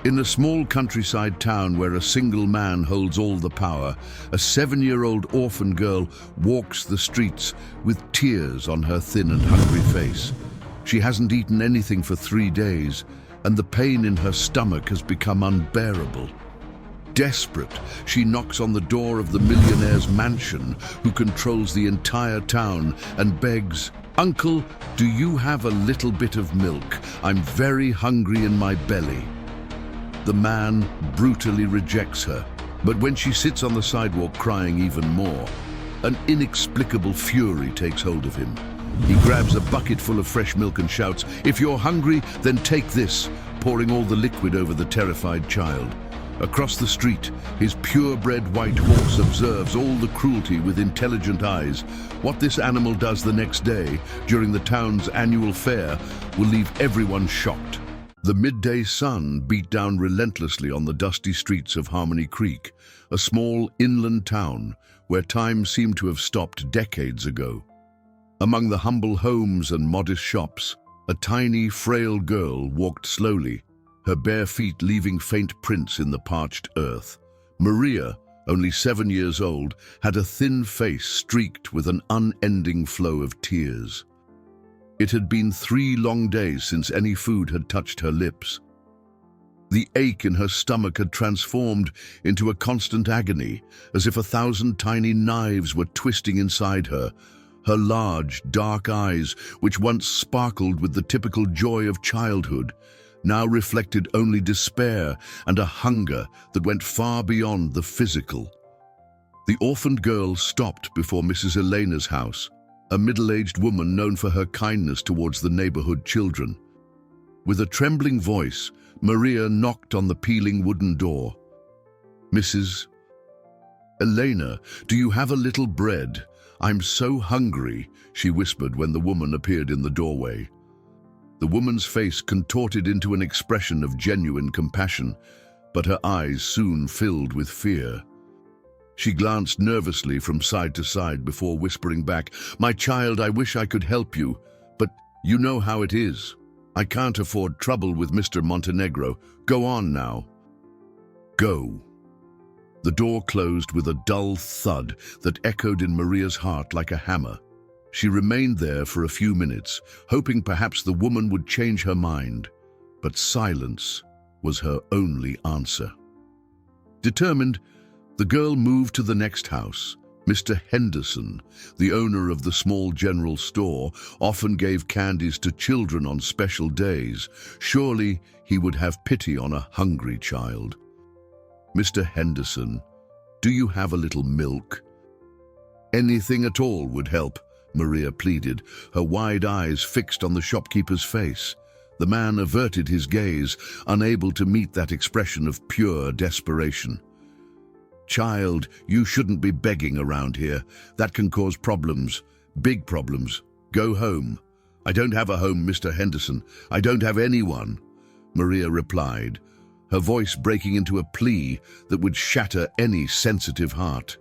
In a small countryside town where a single man holds all the power, a 7-year-old orphan girl walks the streets with tears on her thin and hungry face. She hasn't eaten anything for 3 days, and the pain in her stomach has become unbearable. Desperate, she knocks on the door of the millionaire's mansion, who controls the entire town, and begs, "Uncle, do you have a little bit of milk? I'm very hungry in my belly." The man brutally rejects her, but when she sits on the sidewalk crying even more, an inexplicable fury takes hold of him. He grabs a bucket full of fresh milk and shouts, "If you're hungry, then take this," pouring all the liquid over the terrified child. Across the street, his purebred white horse observes all the cruelty with intelligent eyes. What this animal does the next day, during the town's annual fair, will leave everyone shocked. The midday sun beat down relentlessly on the dusty streets of Harmony Creek, a small inland town where time seemed to have stopped decades ago. Among the humble homes and modest shops, a tiny, frail girl walked slowly, her bare feet leaving faint prints in the parched earth. Maria, only 7 years old, had a thin face streaked with an unending flow of tears. It had been 3 long days since any food had touched her lips. The ache in her stomach had transformed into a constant agony, as if 1,000 tiny knives were twisting inside her. Her large, dark eyes, which once sparkled with the typical joy of childhood, now reflected only despair and a hunger that went far beyond the physical. The orphaned girl stopped before Mrs. Elena's house, a middle-aged woman known for her kindness towards the neighborhood children. With a trembling voice, Maria knocked on the peeling wooden door. "Mrs. Elena, do you have a little bread? I'm so hungry," she whispered when the woman appeared in the doorway. The woman's face contorted into an expression of genuine compassion, but her eyes soon filled with fear. She glanced nervously from side to side before whispering back, "My child, I wish I could help you, but you know how it is. I can't afford trouble with Mr. Montenegro. Go on now." "Go." The door closed with a dull thud that echoed in Maria's heart like a hammer. She remained there for a few minutes, hoping perhaps the woman would change her mind, but silence was her only answer. Determined, the girl moved to the next house. Mr. Henderson, the owner of the small general store, often gave candies to children on special days. Surely he would have pity on a hungry child. "Mr. Henderson, do you have a little milk?" "Anything at all would help," Maria pleaded, her wide eyes fixed on the shopkeeper's face. The man averted his gaze, unable to meet that expression of pure desperation. "Child, you shouldn't be begging around here. That can cause problems, big problems. Go home." "I don't have a home, Mr. Henderson. I don't have anyone," Maria replied, her voice breaking into a plea that would shatter any sensitive heart.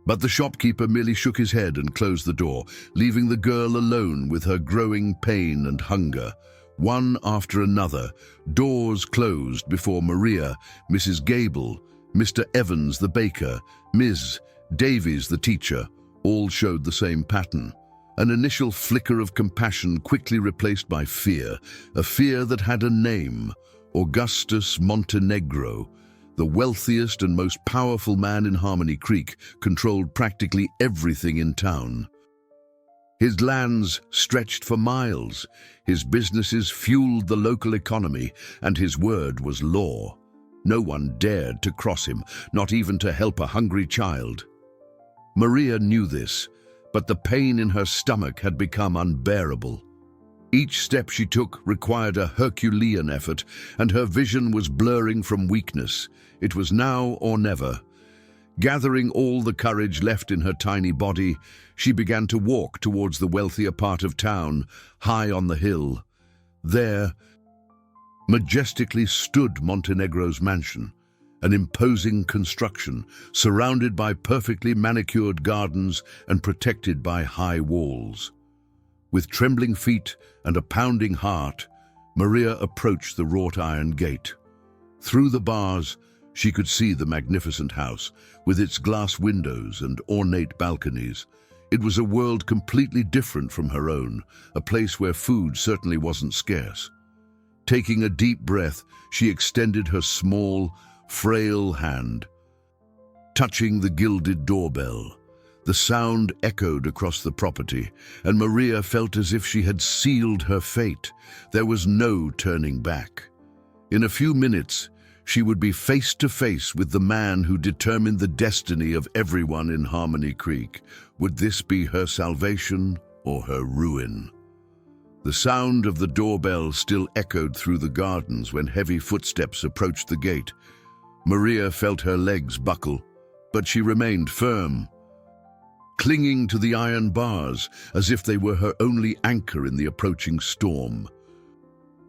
But the shopkeeper merely shook his head and closed the door, leaving the girl alone with her growing pain and hunger. One after another, doors closed before Maria, Mrs. Gable, Mr. Evans the baker, Ms. Davies the teacher, all showed the same pattern. An initial flicker of compassion quickly replaced by fear, a fear that had a name: Augustus Montenegro. The wealthiest and most powerful man in Harmony Creek controlled practically everything in town. His lands stretched for miles, his businesses fueled the local economy, and his word was law. No one dared to cross him, not even to help a hungry child. Maria knew this, but the pain in her stomach had become unbearable. Each step she took required a Herculean effort, and her vision was blurring from weakness. It was now or never. Gathering all the courage left in her tiny body, she began to walk towards the wealthier part of town, high on the hill. There, majestically stood Montenegro's mansion, an imposing construction surrounded by perfectly manicured gardens and protected by high walls. With trembling feet and a pounding heart, Maria approached the wrought iron gate. Through the bars, she could see the magnificent house, with its glass windows and ornate balconies. It was a world completely different from her own, a place where food certainly wasn't scarce. Taking a deep breath, she extended her small, frail hand, touching the gilded doorbell. The sound echoed across the property, and Maria felt as if she had sealed her fate. There was no turning back. In a few minutes, she would be face to face with the man who determined the destiny of everyone in Harmony Creek. Would this be her salvation or her ruin? The sound of the doorbell still echoed through the gardens when heavy footsteps approached the gate. Maria felt her legs buckle, but she remained firm, clinging to the iron bars as if they were her only anchor in the approaching storm.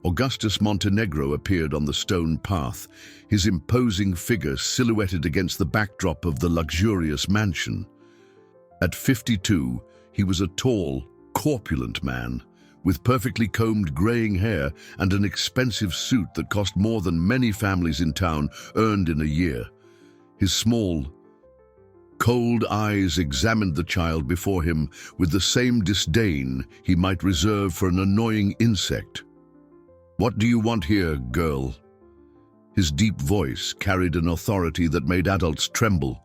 Augustus Montenegro appeared on the stone path, his imposing figure silhouetted against the backdrop of the luxurious mansion. At 52, he was a tall, corpulent man, with perfectly combed graying hair and an expensive suit that cost more than many families in town earned in a year. His small, cold eyes examined the child before him with the same disdain he might reserve for an annoying insect. "What do you want here, girl?" His deep voice carried an authority that made adults tremble,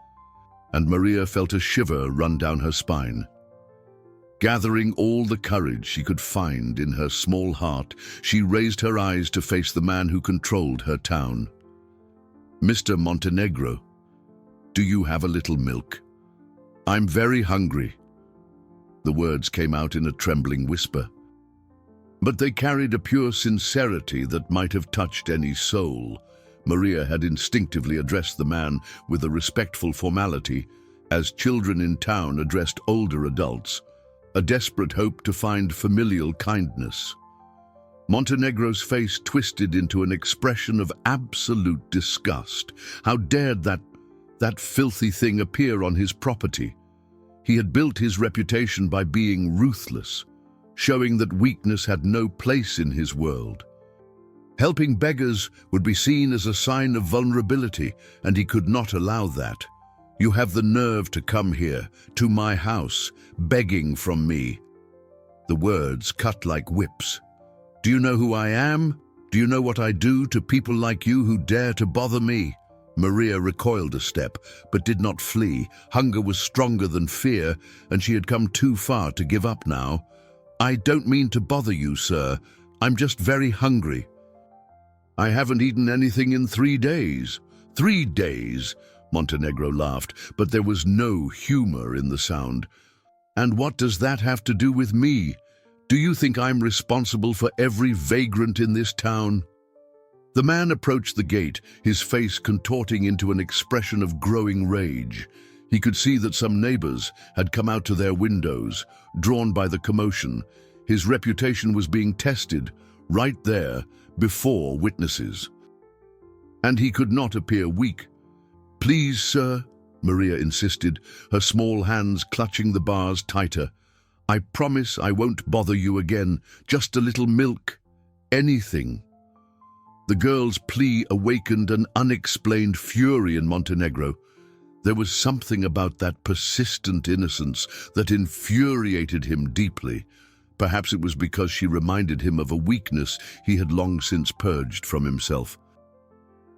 and Maria felt a shiver run down her spine. Gathering all the courage she could find in her small heart, she raised her eyes to face the man who controlled her town. "Mr. Montenegro, do you have a little milk? I'm very hungry." The words came out in a trembling whisper, but they carried a pure sincerity that might have touched any soul. Maria had instinctively addressed the man with a respectful formality, as children in town addressed older adults, a desperate hope to find familial kindness. Montenegro's face twisted into an expression of absolute disgust. How dared that filthy thing appear on his property? He had built his reputation by being ruthless, showing that weakness had no place in his world. Helping beggars would be seen as a sign of vulnerability, and he could not allow that. "You have the nerve to come here, to my house, begging from me." The words cut like whips. "Do you know who I am? Do you know what I do to people like you who dare to bother me?" Maria recoiled a step, but did not flee. Hunger was stronger than fear, and she had come too far to give up now. "I don't mean to bother you, sir. I'm just very hungry." "I haven't eaten anything in 3 days." 3 days? Montenegro laughed, but there was no humor in the sound. "And what does that have to do with me? Do you think I'm responsible for every vagrant in this town?" The man approached the gate, his face contorting into an expression of growing rage. He could see that some neighbors had come out to their windows, drawn by the commotion. His reputation was being tested, right there, before witnesses. And he could not appear weak. "Please, sir," Maria insisted, her small hands clutching the bars tighter. "I promise I won't bother you again. Just a little milk. Anything." The girl's plea awakened an unexplained fury in Montenegro. There was something about that persistent innocence that infuriated him deeply. Perhaps it was because she reminded him of a weakness he had long since purged from himself.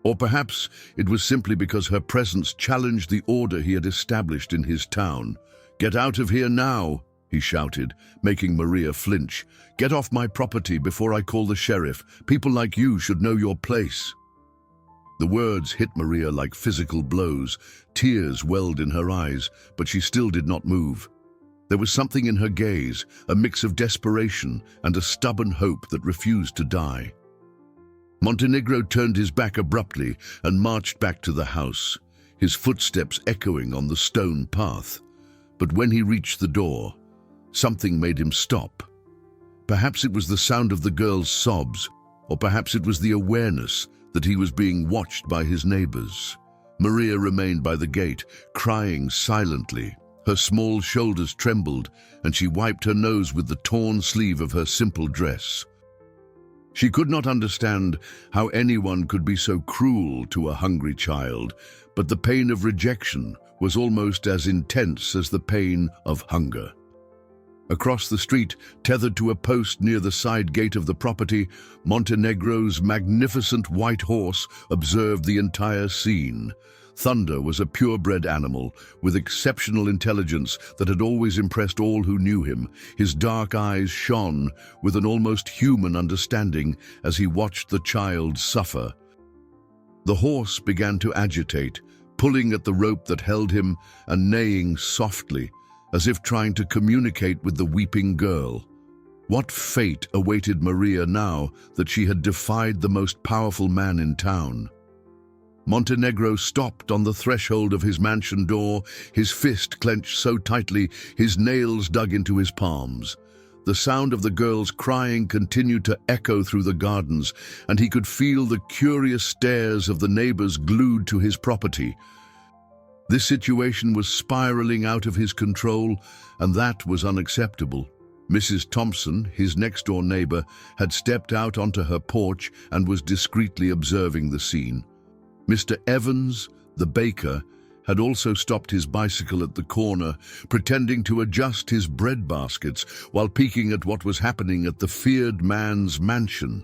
Or perhaps it was simply because her presence challenged the order he had established in his town. "Get out of here now," he shouted, making Maria flinch. "Get off my property before I call the sheriff. People like you should know your place." The words hit Maria like physical blows. Tears welled in her eyes, but she still did not move. There was something in her gaze, a mix of desperation and a stubborn hope that refused to die. Montenegro turned his back abruptly and marched back to the house, his footsteps echoing on the stone path. But when he reached the door, something made him stop. Perhaps it was the sound of the girl's sobs, or perhaps it was the awareness that he was being watched by his neighbors. Maria remained by the gate, crying silently. Her small shoulders trembled, and she wiped her nose with the torn sleeve of her simple dress. She could not understand how anyone could be so cruel to a hungry child, but the pain of rejection was almost as intense as the pain of hunger. Across the street, tethered to a post near the side gate of the property, Montenegro's magnificent white horse observed the entire scene. Thunder was a purebred animal with exceptional intelligence that had always impressed all who knew him. His dark eyes shone with an almost human understanding as he watched the child suffer. The horse began to agitate, pulling at the rope that held him and neighing softly, as if trying to communicate with the weeping girl. What fate awaited Maria now that she had defied the most powerful man in town? Montenegro stopped on the threshold of his mansion door, his fist clenched so tightly his nails dug into his palms. The sound of the girl's crying continued to echo through the gardens, and he could feel the curious stares of the neighbors glued to his property. This situation was spiraling out of his control, and that was unacceptable. Mrs. Thompson, his next-door neighbor, had stepped out onto her porch and was discreetly observing the scene. Mr. Evans, the baker, had also stopped his bicycle at the corner, pretending to adjust his bread baskets while peeking at what was happening at the feared man's mansion.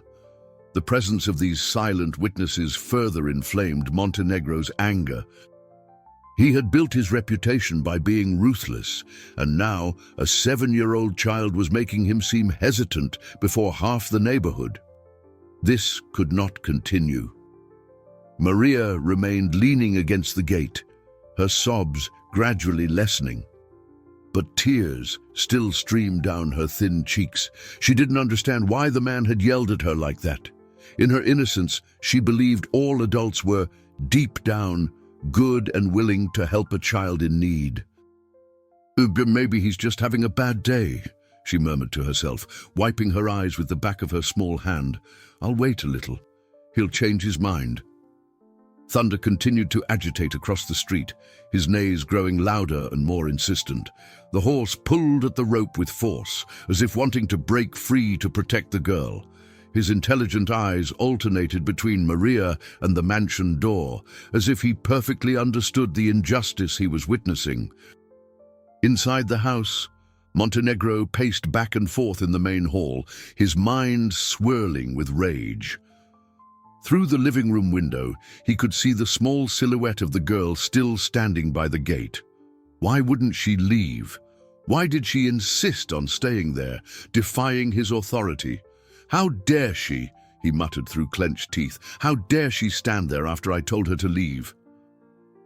The presence of these silent witnesses further inflamed Montenegro's anger. He had built his reputation by being ruthless, and now a 7-year-old child was making him seem hesitant before half the neighborhood. This could not continue. Maria remained leaning against the gate, her sobs gradually lessening. But tears still streamed down her thin cheeks. She didn't understand why the man had yelled at her like that. In her innocence, she believed all adults were, deep down, good and willing to help a child in need. Maybe he's just having a bad day, she murmured to herself, wiping her eyes with the back of her small hand. I'll wait a little. He'll change his mind. Thunder continued to agitate across the street, his neighs growing louder and more insistent. The horse pulled at the rope with force, as if wanting to break free to protect the girl. His intelligent eyes alternated between Maria and the mansion door, as if he perfectly understood the injustice he was witnessing. Inside the house, Montenegro paced back and forth in the main hall, his mind swirling with rage. Through the living room window, he could see the small silhouette of the girl still standing by the gate. Why wouldn't she leave? Why did she insist on staying there, defying his authority? How dare she, he muttered through clenched teeth. How dare she stand there after I told her to leave?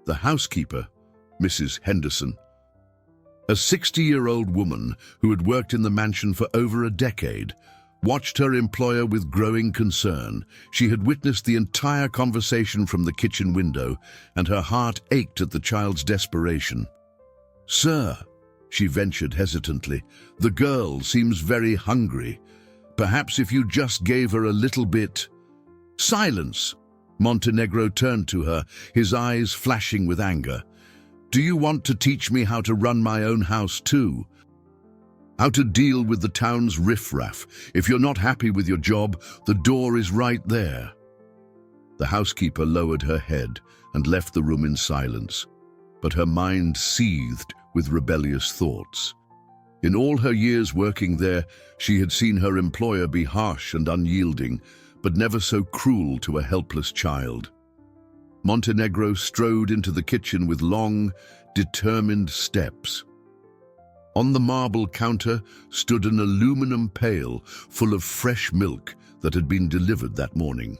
The housekeeper, Mrs. Henderson, a 60-year-old woman who had worked in the mansion for over a decade, watched her employer with growing concern. She had witnessed the entire conversation from the kitchen window, and her heart ached at the child's desperation. "Sir," she ventured hesitantly, "the girl seems very hungry. Perhaps if you just gave her a little bit—" "Silence!" Montenegro turned to her, his eyes flashing with anger. "Do you want to teach me how to run my own house too? How to deal with the town's riffraff? If you're not happy with your job, the door is right there." The housekeeper lowered her head and left the room in silence, but her mind seethed with rebellious thoughts. In all her years working there, she had seen her employer be harsh and unyielding, but never so cruel to a helpless child. Montenegro strode into the kitchen with long, determined steps. On the marble counter stood an aluminum pail full of fresh milk that had been delivered that morning.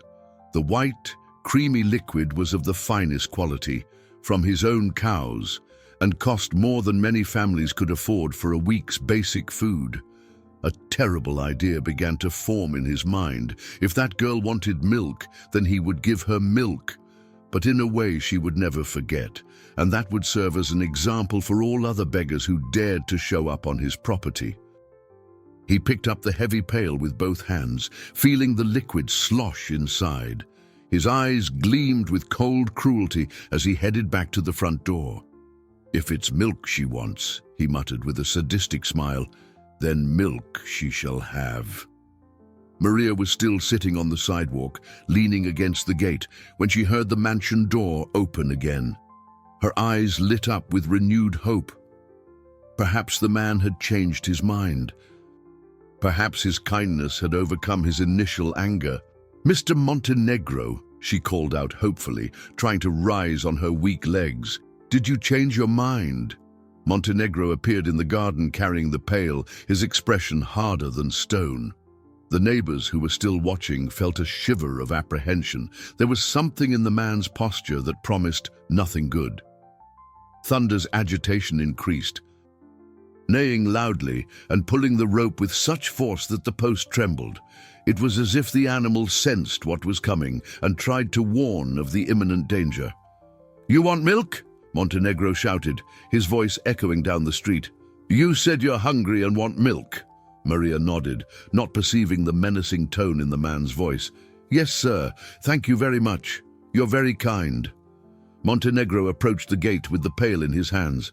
The white, creamy liquid was of the finest quality, from his own cows, and cost more than many families could afford for a week's basic food. A terrible idea began to form in his mind. If that girl wanted milk, then he would give her milk, but in a way she would never forget, and that would serve as an example for all other beggars who dared to show up on his property. He picked up the heavy pail with both hands, feeling the liquid slosh inside. His eyes gleamed with cold cruelty as he headed back to the front door. "If it's milk she wants," he muttered with a sadistic smile, "then milk she shall have." Maria was still sitting on the sidewalk, leaning against the gate, when she heard the mansion door open again. Her eyes lit up with renewed hope. Perhaps the man had changed his mind. Perhaps his kindness had overcome his initial anger. "Mr. Montenegro," she called out hopefully, trying to rise on her weak legs. "Did you change your mind?" Montenegro appeared in the garden carrying the pail, his expression harder than stone. The neighbors who were still watching felt a shiver of apprehension. There was something in the man's posture that promised nothing good. Thunder's agitation increased, neighing loudly and pulling the rope with such force that the post trembled. It was as if the animal sensed what was coming and tried to warn of the imminent danger. "You want milk?" Montenegro shouted, his voice echoing down the street. "You said you're hungry and want milk." Maria nodded, not perceiving the menacing tone in the man's voice. "Yes, sir. Thank you very much. You're very kind." Montenegro approached the gate with the pail in his hands,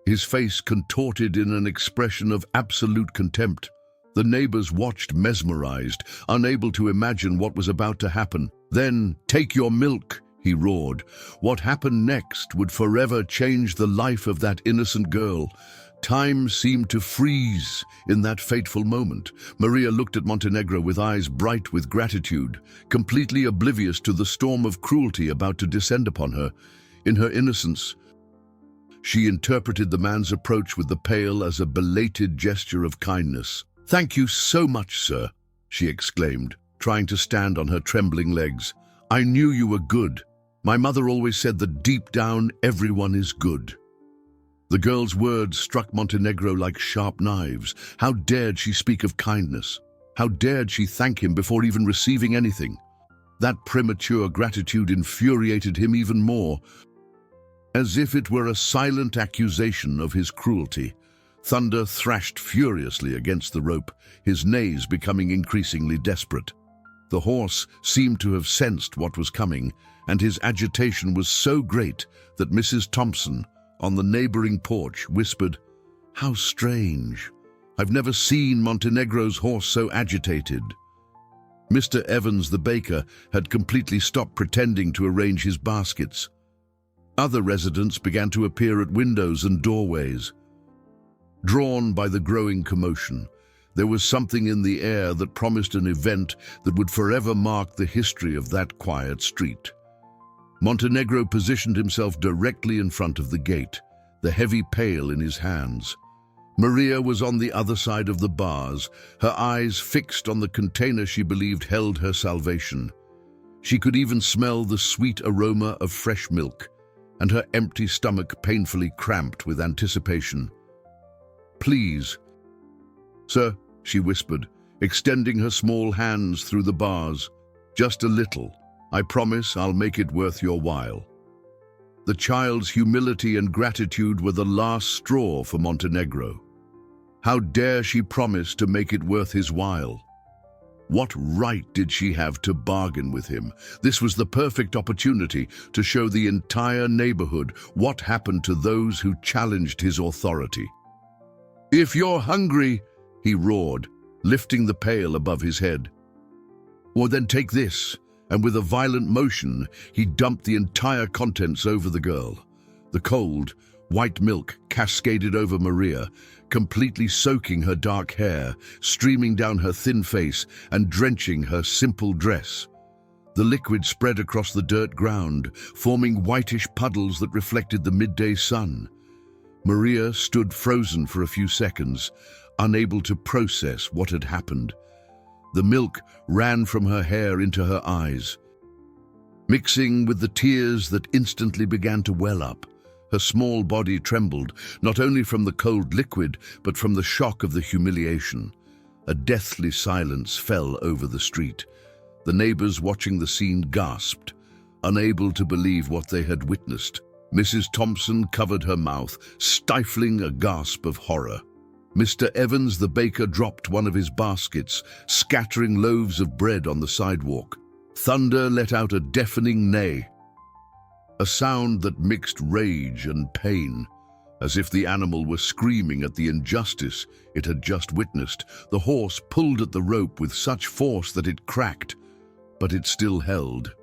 his face contorted in an expression of absolute contempt. The neighbors watched mesmerized, unable to imagine what was about to happen. "Then take your milk," he roared. What happened next would forever change the life of that innocent girl. Time seemed to freeze in that fateful moment. Maria looked at Montenegro with eyes bright with gratitude, completely oblivious to the storm of cruelty about to descend upon her. In her innocence, she interpreted the man's approach with the pail as a belated gesture of kindness. "Thank you so much, sir," she exclaimed, trying to stand on her trembling legs. "I knew you were good. My mother always said that deep down everyone is good." The girl's words struck Montenegro like sharp knives. How dared she speak of kindness? How dared she thank him before even receiving anything? That premature gratitude infuriated him even more. As if it were a silent accusation of his cruelty, Thunder thrashed furiously against the rope, his neighs becoming increasingly desperate. The horse seemed to have sensed what was coming, and his agitation was so great that Mrs. Thompson, on the neighboring porch, whispered, "How strange. I've never seen Montenegro's horse so agitated." Mr. Evans, the baker, had completely stopped pretending to arrange his baskets. Other residents began to appear at windows and doorways. Drawn by the growing commotion, there was something in the air that promised an event that would forever mark the history of that quiet street. Montenegro positioned himself directly in front of the gate, the heavy pail in his hands. Maria was on the other side of the bars, her eyes fixed on the container she believed held her salvation. She could even smell the sweet aroma of fresh milk, and her empty stomach painfully cramped with anticipation. "Please, sir," she whispered, extending her small hands through the bars. "Just a little. I promise I'll make it worth your while." The child's humility and gratitude were the last straw for Montenegro. How dare she promise to make it worth his while? What right did she have to bargain with him? This was the perfect opportunity to show the entire neighborhood what happened to those who challenged his authority. "If you're hungry," he roared, lifting the pail above his head. "Well, then take this." And with a violent motion, he dumped the entire contents over the girl. The cold, white milk cascaded over Maria, completely soaking her dark hair, streaming down her thin face and drenching her simple dress. The liquid spread across the dirt ground, forming whitish puddles that reflected the midday sun. Maria stood frozen for a few seconds, unable to process what had happened. The milk ran from her hair into her eyes, mixing with the tears that instantly began to well up. Her small body trembled, not only from the cold liquid, but from the shock of the humiliation. A deathly silence fell over the street. The neighbors watching the scene gasped, unable to believe what they had witnessed. Mrs. Thompson covered her mouth, stifling a gasp of horror. Mr. Evans, the baker, dropped one of his baskets, scattering loaves of bread on the sidewalk. Thunder let out a deafening neigh, a sound that mixed rage and pain. As if the animal were screaming at the injustice it had just witnessed, the horse pulled at the rope with such force that it cracked, but it still held.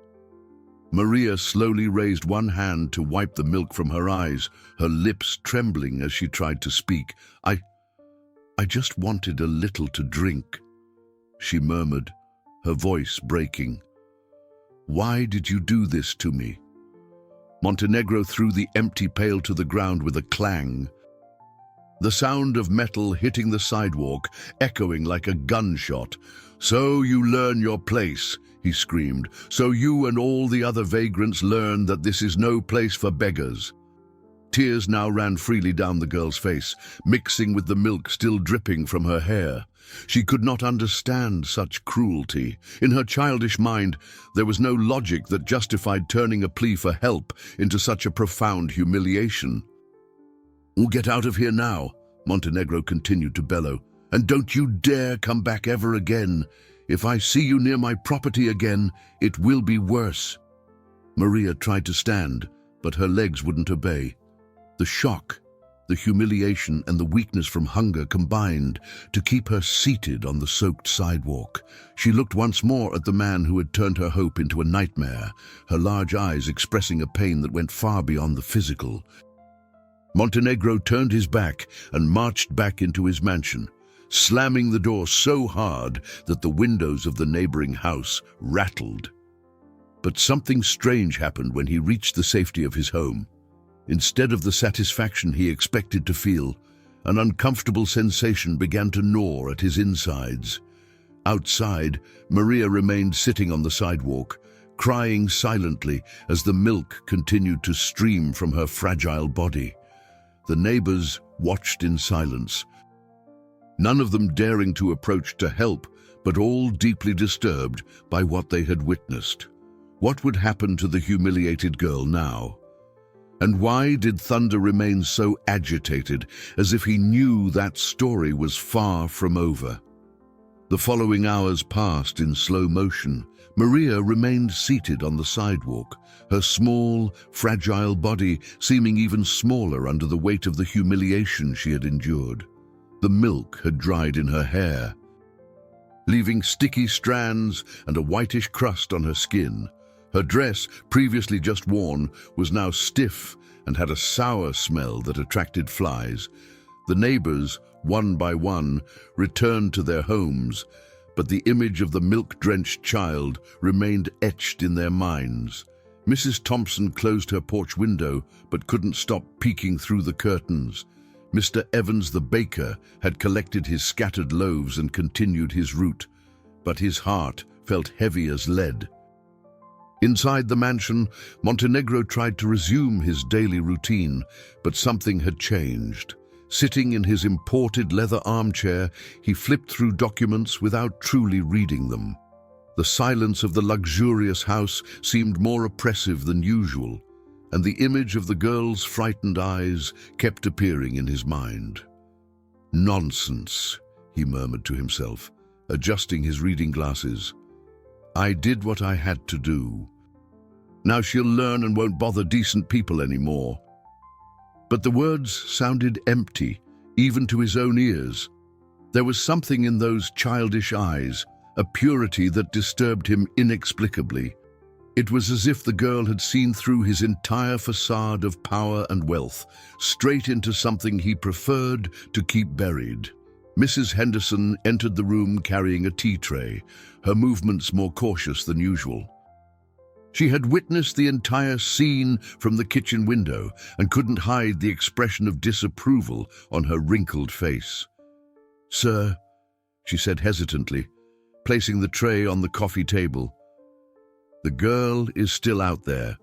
Maria slowly raised one hand to wipe the milk from her eyes, her lips trembling as she tried to speak. I just wanted a little to drink," she murmured, her voice breaking. "Why did you do this to me?" Montenegro threw the empty pail to the ground with a clang. The sound of metal hitting the sidewalk, echoing like a gunshot. "So you learn your place," he screamed. "So you and all the other vagrants learn that this is no place for beggars." Tears now ran freely down the girl's face, mixing with the milk still dripping from her hair. She could not understand such cruelty. In her childish mind, there was no logic that justified turning a plea for help into such a profound humiliation. "Get out of here now," Montenegro continued to bellow, "and don't you dare come back ever again. If I see you near my property again, it will be worse." Maria tried to stand, but her legs wouldn't obey. The shock, the humiliation, and the weakness from hunger combined to keep her seated on the soaked sidewalk. She looked once more at the man who had turned her hope into a nightmare, her large eyes expressing a pain that went far beyond the physical. Montenegro turned his back and marched back into his mansion, slamming the door so hard that the windows of the neighboring house rattled. But something strange happened when he reached the safety of his home. Instead of the satisfaction he expected to feel, an uncomfortable sensation began to gnaw at his insides. Outside, Maria remained sitting on the sidewalk, crying silently as the milk continued to stream from her fragile body. The neighbors watched in silence, none of them daring to approach to help, but all deeply disturbed by what they had witnessed. What would happen to the humiliated girl now? And why did Thunder remain so agitated, as if he knew that story was far from over? The following hours passed in slow motion. Maria remained seated on the sidewalk, her small, fragile body seeming even smaller under the weight of the humiliation she had endured. The milk had dried in her hair, leaving sticky strands and a whitish crust on her skin. Her dress, previously just worn, was now stiff and had a sour smell that attracted flies. The neighbors, one by one, returned to their homes, but the image of the milk-drenched child remained etched in their minds. Mrs. Thompson closed her porch window but couldn't stop peeking through the curtains. Mr. Evans the baker had collected his scattered loaves and continued his route, but his heart felt heavy as lead. Inside the mansion, Montenegro tried to resume his daily routine, but something had changed. Sitting in his imported leather armchair, he flipped through documents without truly reading them. The silence of the luxurious house seemed more oppressive than usual, and the image of the girl's frightened eyes kept appearing in his mind. "Nonsense," he murmured to himself, adjusting his reading glasses. "I did what I had to do. Now she'll learn and won't bother decent people anymore." But the words sounded empty, even to his own ears. There was something in those childish eyes, a purity that disturbed him inexplicably. It was as if the girl had seen through his entire facade of power and wealth, straight into something he preferred to keep buried. Mrs. Henderson entered the room carrying a tea tray, her movements more cautious than usual. She had witnessed the entire scene from the kitchen window and couldn't hide the expression of disapproval on her wrinkled face. "Sir," she said hesitantly, placing the tray on the coffee table. "The girl is still out there."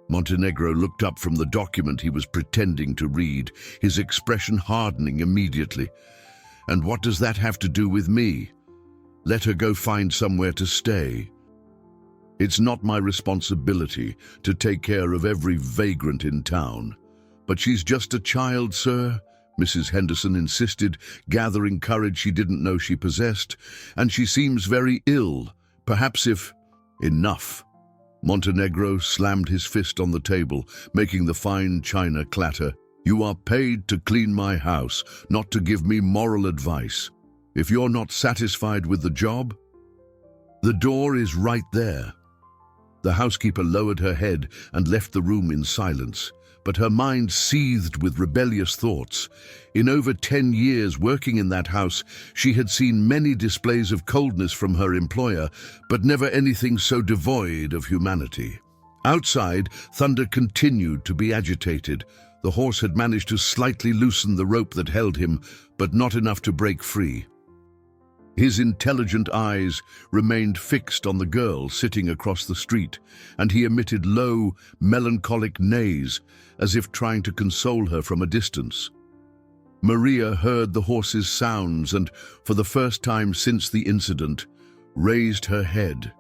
Montenegro looked up from the document he was pretending to read, his expression hardening immediately. "And what does that have to do with me? Let her go find somewhere to stay. It's not my responsibility to take care of every vagrant in town." "But she's just a child, sir," Mrs. Henderson insisted, gathering courage she didn't know she possessed. "And she seems very ill. Perhaps if—" "Enough." Montenegro slammed his fist on the table, making the fine china clatter. You are paid to clean my house, not to give me moral advice. If you're not satisfied with the job, the door is right there." The housekeeper lowered her head and left the room in silence, but her mind seethed with rebellious thoughts. In over 10 years working in that house, she had seen many displays of coldness from her employer, but never anything so devoid of humanity. Outside, Thunder continued to be agitated. The horse had managed to slightly loosen the rope that held him, but not enough to break free. His intelligent eyes remained fixed on the girl sitting across the street, and he emitted low, melancholic neighs, as if trying to console her from a distance. Maria heard the horse's sounds and, for the first time since the incident, raised her head.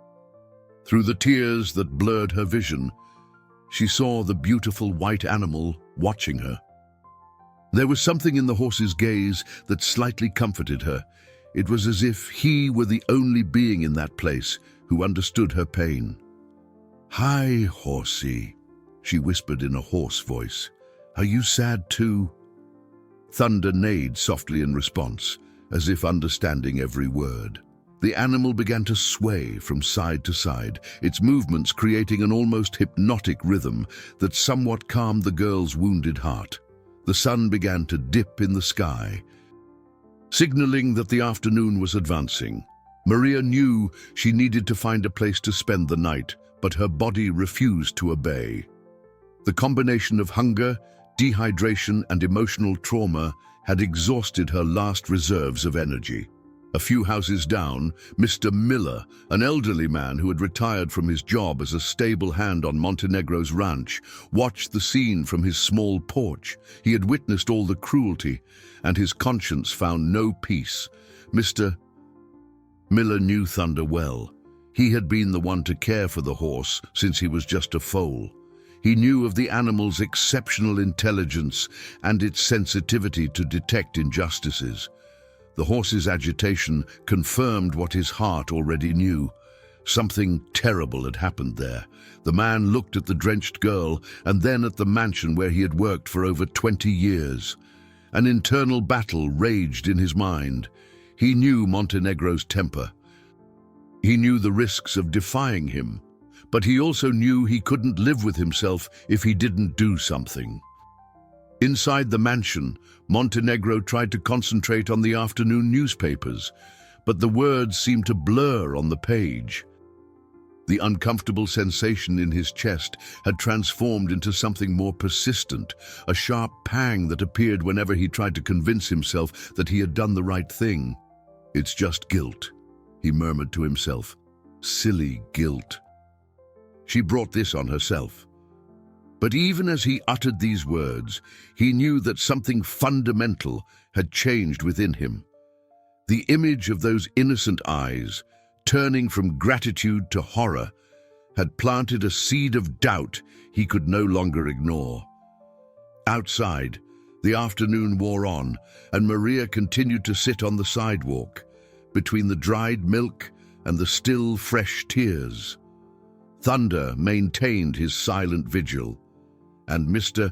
Through the tears that blurred her vision, she saw the beautiful white animal watching her. There was something in the horse's gaze that slightly comforted her. It was as if he were the only being in that place who understood her pain. "Hi, horsey," she whispered in a hoarse voice. "Are you sad too?" Thunder neighed softly in response, as if understanding every word. The animal began to sway from side to side, its movements creating an almost hypnotic rhythm that somewhat calmed the girl's wounded heart. The sun began to dip in the sky, signaling that the afternoon was advancing. Maria knew she needed to find a place to spend the night, but her body refused to obey. The combination of hunger, dehydration, and emotional trauma had exhausted her last reserves of energy. A few houses down, Mr. Miller, an elderly man who had retired from his job as a stable hand on Montenegro's ranch, watched the scene from his small porch. He had witnessed all the cruelty, and his conscience found no peace. Mr. Miller knew Thunder well. He had been the one to care for the horse since he was just a foal. He knew of the animal's exceptional intelligence and its sensitivity to detect injustices. The horse's agitation confirmed what his heart already knew. Something terrible had happened there. The man looked at the drenched girl and then at the mansion where he had worked for over 20 years. An internal battle raged in his mind. He knew Montenegro's temper. He knew the risks of defying him, but he also knew he couldn't live with himself if he didn't do something. Inside the mansion, Montenegro tried to concentrate on the afternoon newspapers, but the words seemed to blur on the page. The uncomfortable sensation in his chest had transformed into something more persistent, a sharp pang that appeared whenever he tried to convince himself that he had done the right thing. "It's just guilt," he murmured to himself. "Silly guilt. She brought this on herself." But even as he uttered these words, he knew that something fundamental had changed within him. The image of those innocent eyes, turning from gratitude to horror, had planted a seed of doubt he could no longer ignore. Outside, the afternoon wore on, and Maria continued to sit on the sidewalk, between the dried milk and the still fresh tears. Thunder maintained his silent vigil, and Mr.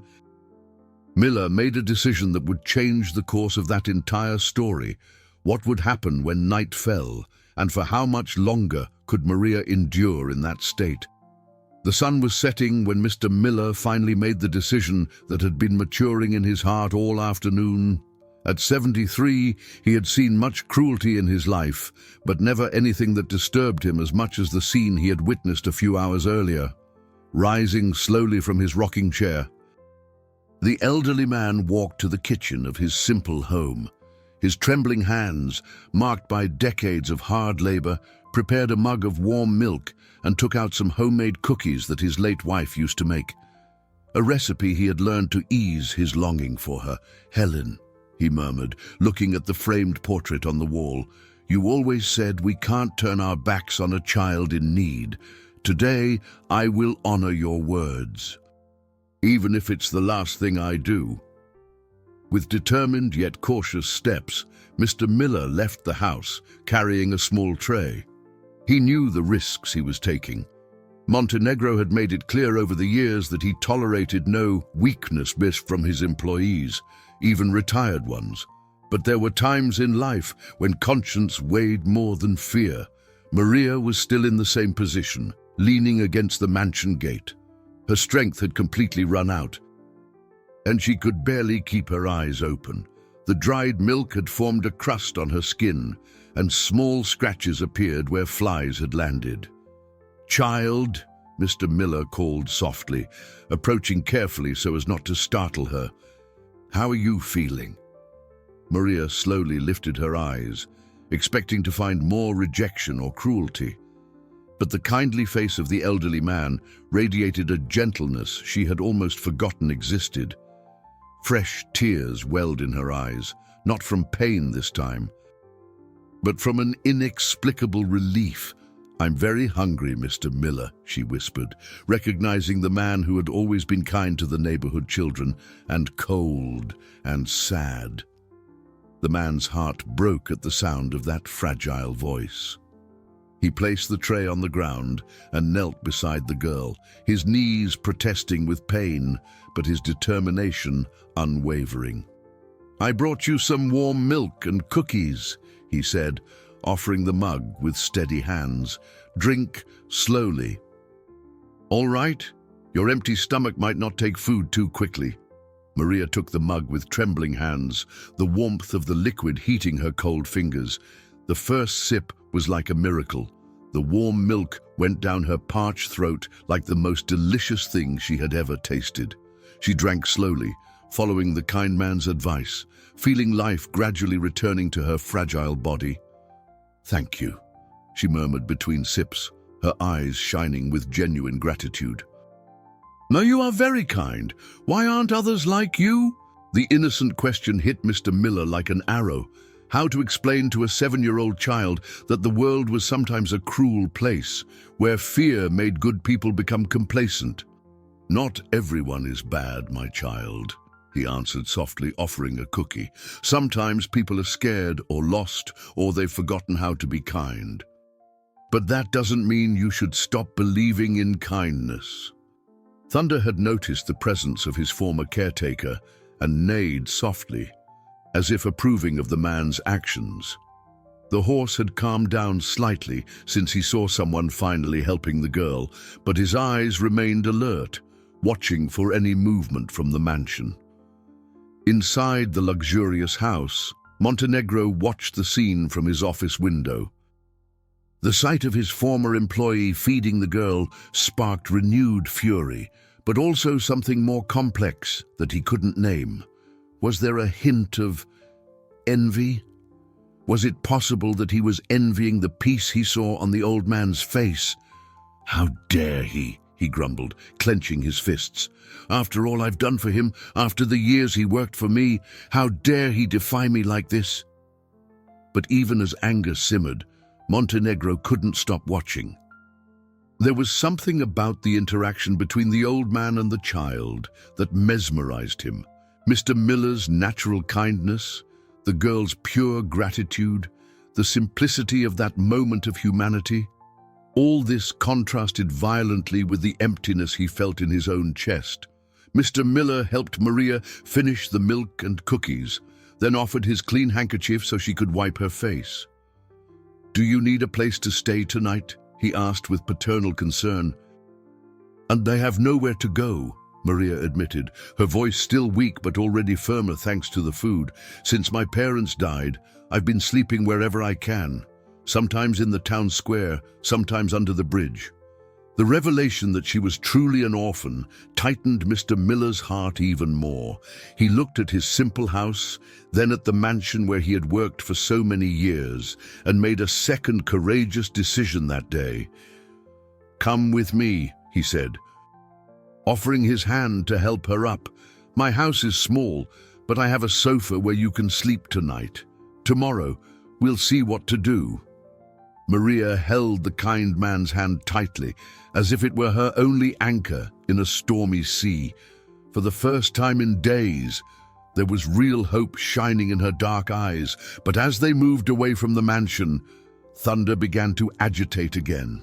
Miller made a decision that would change the course of that entire story. What would happen when night fell, and for how much longer could Maria endure in that state? The sun was setting when Mr. Miller finally made the decision that had been maturing in his heart all afternoon. At 73, he had seen much cruelty in his life, but never anything that disturbed him as much as the scene he had witnessed a few hours earlier. Rising slowly from his rocking chair, the elderly man walked to the kitchen of his simple home. His trembling hands, marked by decades of hard labor, prepared a mug of warm milk and took out some homemade cookies that his late wife used to make. A recipe he had learned to ease his longing for her. "Helen," he murmured, looking at the framed portrait on the wall, "you always said we can't turn our backs on a child in need. Today, I will honor your words, even if it's the last thing I do." With determined yet cautious steps, Mr. Miller left the house, carrying a small tray. He knew the risks he was taking. Montenegro had made it clear over the years that he tolerated no weakness from his employees, even retired ones. But there were times in life when conscience weighed more than fear. Maria was still in the same position, leaning against the mansion gate. Her strength had completely run out, and she could barely keep her eyes open. The dried milk had formed a crust on her skin, and small scratches appeared where flies had landed. "Child," Mr. Miller called softly, approaching carefully so as not to startle her. "How are you feeling?" Maria slowly lifted her eyes, expecting to find more rejection or cruelty. But the kindly face of the elderly man radiated a gentleness she had almost forgotten existed. Fresh tears welled in her eyes, not from pain this time, but from an inexplicable relief. "I'm very hungry, Mr. Miller," she whispered, recognizing the man who had always been kind to the neighborhood children, and cold and sad. The man's heart broke at the sound of that fragile voice. He placed the tray on the ground and knelt beside the girl, his knees protesting with pain, but his determination unwavering. "I brought you some warm milk and cookies," he said, offering the mug with steady hands. "Drink slowly." "All right? Your empty stomach might not take food too quickly." Maria took the mug with trembling hands, the warmth of the liquid heating her cold fingers. The first sip was like a miracle. The warm milk went down her parched throat like the most delicious thing she had ever tasted. She drank slowly, following the kind man's advice, feeling life gradually returning to her fragile body. "Thank you," she murmured between sips, her eyes shining with genuine gratitude. "No, you are very kind. Why aren't others like you?" The innocent question hit Mr. Miller like an arrow. How to explain to a 7-year-old child that the world was sometimes a cruel place, where fear made good people become complacent? "Not everyone is bad, my child," he answered softly, offering a cookie. "Sometimes people are scared or lost, or they've forgotten how to be kind. But that doesn't mean you should stop believing in kindness." Thunder had noticed the presence of his former caretaker and neighed softly, as if approving of the man's actions. The horse had calmed down slightly since he saw someone finally helping the girl, but his eyes remained alert, watching for any movement from the mansion. Inside the luxurious house, Montenegro watched the scene from his office window. The sight of his former employee feeding the girl sparked renewed fury, but also something more complex that he couldn't name. Was there a hint of envy? Was it possible that he was envying the peace he saw on the old man's face? "How dare he grumbled, clenching his fists. "After all I've done for him, after the years he worked for me, how dare he defy me like this?" But even as anger simmered, Montenegro couldn't stop watching. There was something about the interaction between the old man and the child that mesmerized him. Mr. Miller's natural kindness, the girl's pure gratitude, the simplicity of that moment of humanity. All this contrasted violently with the emptiness he felt in his own chest. Mr. Miller helped Maria finish the milk and cookies, then offered his clean handkerchief so she could wipe her face. "Do you need a place to stay tonight?" he asked with paternal concern. "And I have nowhere to go," Maria admitted, her voice still weak but already firmer thanks to the food. "Since my parents died, I've been sleeping wherever I can. Sometimes in the town square, sometimes under the bridge." The revelation that she was truly an orphan tightened Mr. Miller's heart even more. He looked at his simple house, then at the mansion where he had worked for so many years, and made a second courageous decision that day. "Come with me," he said, offering his hand to help her up. "My house is small, but I have a sofa where you can sleep tonight. Tomorrow, we'll see what to do." Maria held the kind man's hand tightly, as if it were her only anchor in a stormy sea. For the first time in days, there was real hope shining in her dark eyes. But as they moved away from the mansion, Thunder began to agitate again.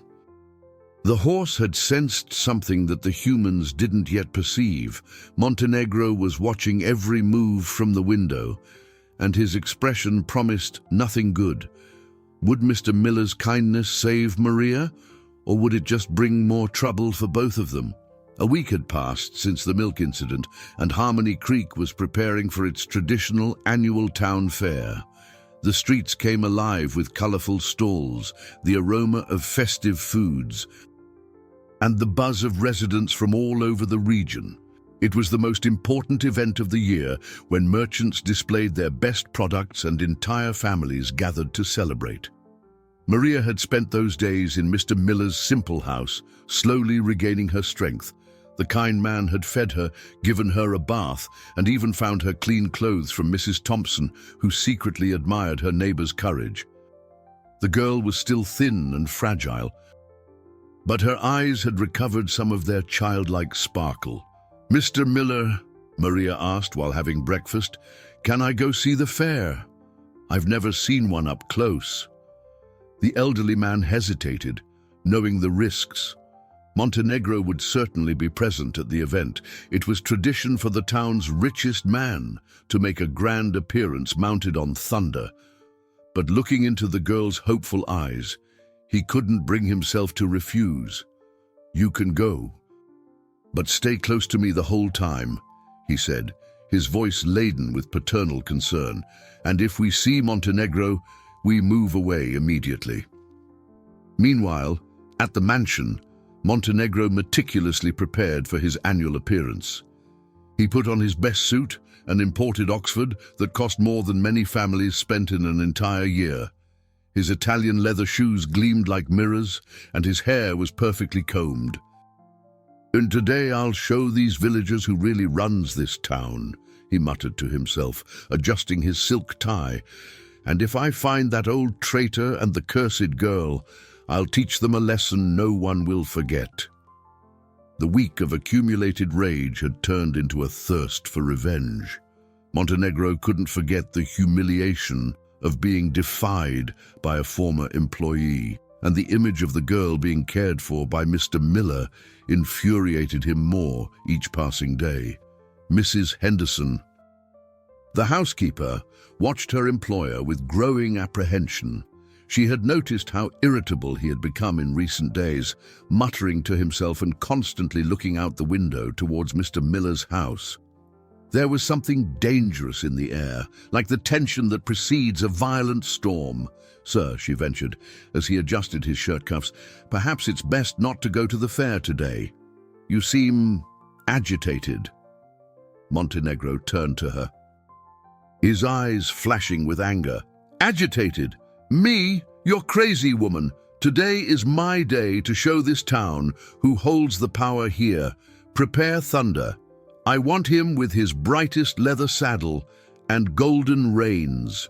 The horse had sensed something that the humans didn't yet perceive. Montenegro was watching every move from the window, and his expression promised nothing good. Would Mr. Miller's kindness save Maria, or would it just bring more trouble for both of them? A week had passed since the milk incident, and Harmony Creek was preparing for its traditional annual town fair. The streets came alive with colorful stalls, the aroma of festive foods, and the buzz of residents from all over the region. It was the most important event of the year, when merchants displayed their best products and entire families gathered to celebrate. Maria had spent those days in Mr. Miller's simple house, slowly regaining her strength. The kind man had fed her, given her a bath, and even found her clean clothes from Mrs. Thompson, who secretly admired her neighbor's courage. The girl was still thin and fragile, but her eyes had recovered some of their childlike sparkle. "Mr. Miller," Maria asked while having breakfast, "can I go see the fair? I've never seen one up close." The elderly man hesitated, knowing the risks. Montenegro would certainly be present at the event. It was tradition for the town's richest man to make a grand appearance mounted on Thunder. But looking into the girl's hopeful eyes, he couldn't bring himself to refuse. "You can go, but stay close to me the whole time," he said, his voice laden with paternal concern. "And if we see Montenegro, we move away immediately." Meanwhile, at the mansion, Montenegro meticulously prepared for his annual appearance. He put on his best suit, an imported Oxford that cost more than many families spent in an entire year. His Italian leather shoes gleamed like mirrors, and his hair was perfectly combed. "And today I'll show these villagers who really runs this town," he muttered to himself, adjusting his silk tie. "And if I find that old traitor and the cursed girl, I'll teach them a lesson no one will forget." The week of accumulated rage had turned into a thirst for revenge. Montenegro couldn't forget the humiliation of being defied by a former employee, and the image of the girl being cared for by Mr. Miller infuriated him more each passing day. Mrs. Henderson, the housekeeper, watched her employer with growing apprehension. She had noticed how irritable he had become in recent days, muttering to himself and constantly looking out the window towards Mr. Miller's house. There was something dangerous in the air, like the tension that precedes a violent storm. "Sir," she ventured, as he adjusted his shirt cuffs, "perhaps it's best not to go to the fair today. You seem agitated." Montenegro turned to her, his eyes flashing with anger. "Agitated? Me? You're crazy, woman. Today is my day to show this town who holds the power here. Prepare Thunder. I want him with his brightest leather saddle and golden reins."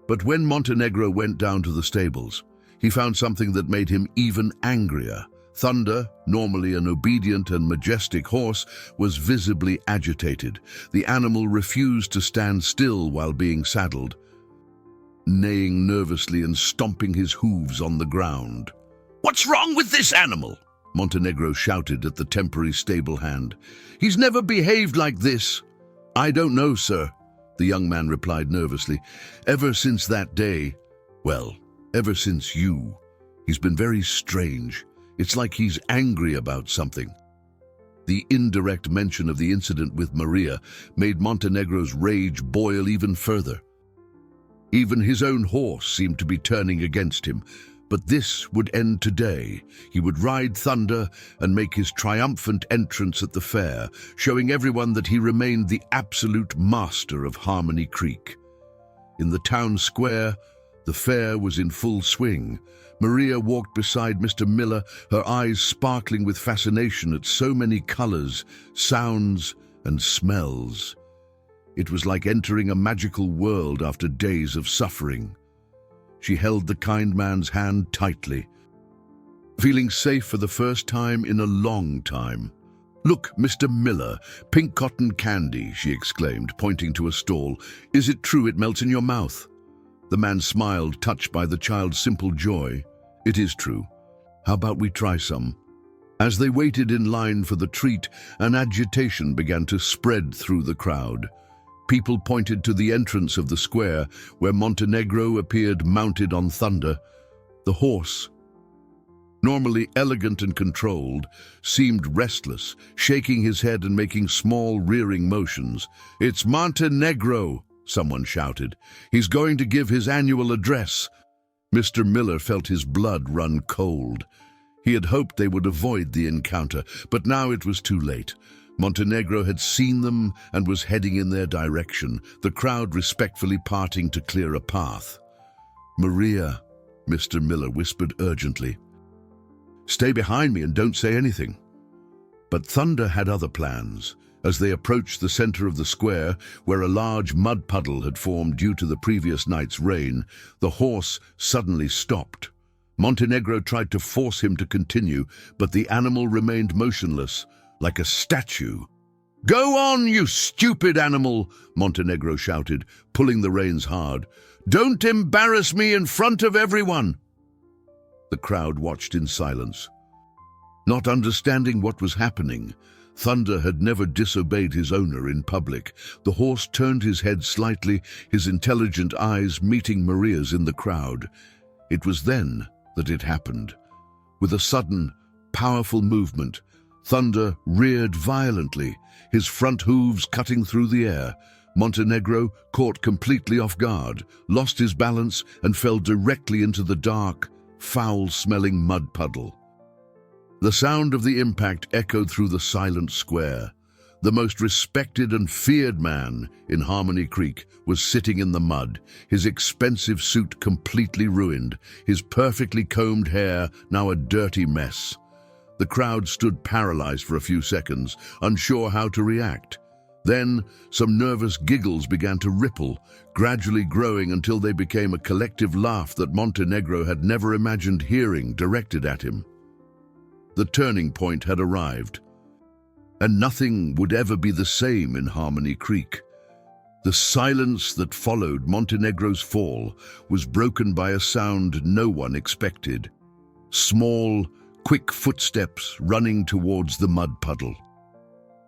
But when Montenegro went down to the stables, he found something that made him even angrier. Thunder, normally an obedient and majestic horse, was visibly agitated. The animal refused to stand still while being saddled, neighing nervously and stomping his hooves on the ground. "What's wrong with this animal?" Montenegro shouted at the temporary stable hand. "He's never behaved like this." "I don't know, sir," the young man replied nervously. "Ever since that day, well, ever since you, he's been very strange. It's like he's angry about something." The indirect mention of the incident with Maria made Montenegro's rage boil even further. Even his own horse seemed to be turning against him. But this would end today. He would ride Thunder and make his triumphant entrance at the fair, showing everyone that he remained the absolute master of Harmony Creek. In the town square, the fair was in full swing. Maria walked beside Mr. Miller, her eyes sparkling with fascination at so many colors, sounds, and smells. It was like entering a magical world after days of suffering. She held the kind man's hand tightly, feeling safe for the first time in a long time. "Look, Mr. Miller, pink cotton candy," she exclaimed, pointing to a stall. "Is it true it melts in your mouth?" The man smiled, touched by the child's simple joy. "It is true. How about we try some? As they waited in line for the treat, an agitation began to spread through the crowd. People pointed to the entrance of the square, where Montenegro appeared mounted on Thunder. The horse, normally elegant and controlled, seemed restless, shaking his head and making small, rearing motions. "It's Montenegro," someone shouted. "He's going to give his annual address." Mr. Miller felt his blood run cold. He had hoped they would avoid the encounter, but now it was too late. Montenegro had seen them and was heading in their direction, the crowd respectfully parting to clear a path. "Maria," Mr. Miller whispered urgently, "stay behind me and don't say anything." But Thunder had other plans. As they approached the center of the square, where a large mud puddle had formed due to the previous night's rain, the horse suddenly stopped. Montenegro tried to force him to continue, but the animal remained motionless, like a statue. "Go on, you stupid animal!" Montenegro shouted, pulling the reins hard. "Don't embarrass me in front of everyone!" The crowd watched in silence. Not understanding what was happening, Thunder had never disobeyed his owner in public. The horse turned his head slightly, his intelligent eyes meeting Maria's in the crowd. It was then that it happened. With a sudden, powerful movement, Thunder reared violently, his front hooves cutting through the air. Montenegro, caught completely off guard, lost his balance and fell directly into the dark, foul-smelling mud puddle. The sound of the impact echoed through the silent square. The most respected and feared man in Harmony Creek was sitting in the mud, his expensive suit completely ruined, his perfectly combed hair now a dirty mess. The crowd stood paralyzed for a few seconds, unsure how to react. Then, some nervous giggles began to ripple, gradually growing until they became a collective laugh that Montenegro had never imagined hearing directed at him. The turning point had arrived, and nothing would ever be the same in Harmony Creek. The silence that followed Montenegro's fall was broken by a sound no one expected. Small, quick footsteps running towards the mud puddle.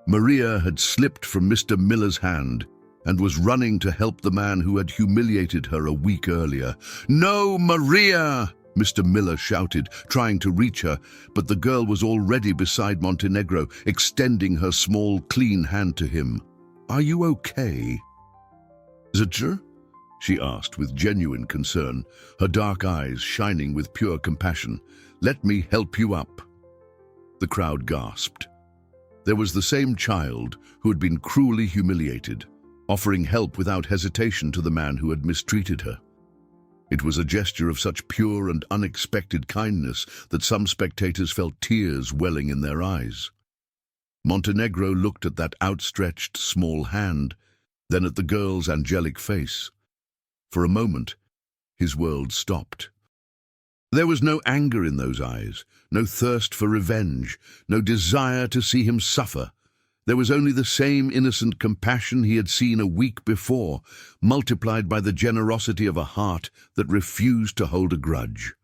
Maria had slipped from Mr. Miller's hand and was running to help the man who had humiliated her a week earlier. "No, Maria!" Mr. Miller shouted, trying to reach her, but the girl was already beside Montenegro, extending her small, clean hand to him. "Are you okay?" "Zitcher?" she asked with genuine concern, her dark eyes shining with pure compassion. "Let me help you up." The crowd gasped. There was the same child who had been cruelly humiliated, offering help without hesitation to the man who had mistreated her. It was a gesture of such pure and unexpected kindness that some spectators felt tears welling in their eyes. Montenegro looked at that outstretched small hand, then at the girl's angelic face. For a moment, his world stopped. There was no anger in those eyes, no thirst for revenge, no desire to see him suffer. There was only the same innocent compassion he had seen a week before, multiplied by the generosity of a heart that refused to hold a grudge.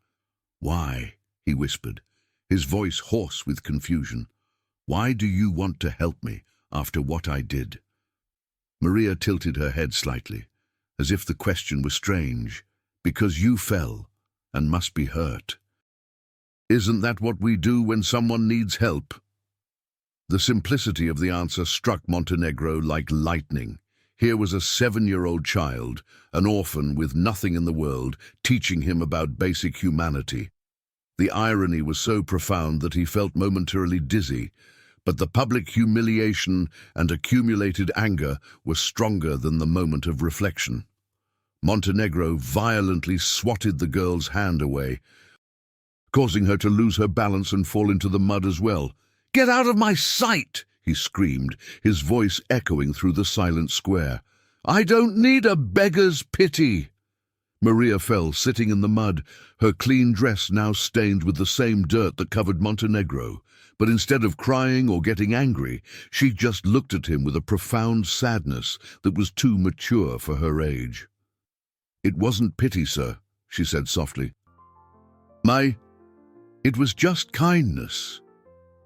"Why?" he whispered, his voice hoarse with confusion. "Why do you want to help me after what I did?" Maria tilted her head slightly, as if the question were strange. "Because you fell and must be hurt. Isn't that what we do when someone needs help?" The simplicity of the answer struck Montenegro like lightning. Here was a 7-year-old child, an orphan with nothing in the world, teaching him about basic humanity. The irony was so profound that he felt momentarily dizzy, but the public humiliation and accumulated anger were stronger than the moment of reflection. Montenegro violently swatted the girl's hand away, causing her to lose her balance and fall into the mud as well. "Get out of my sight!" he screamed, his voice echoing through the silent square. "I don't need a beggar's pity!" Maria fell, sitting in the mud, her clean dress now stained with the same dirt that covered Montenegro. But instead of crying or getting angry, she just looked at him with a profound sadness that was too mature for her age. "It wasn't pity, sir," she said softly. It was just kindness.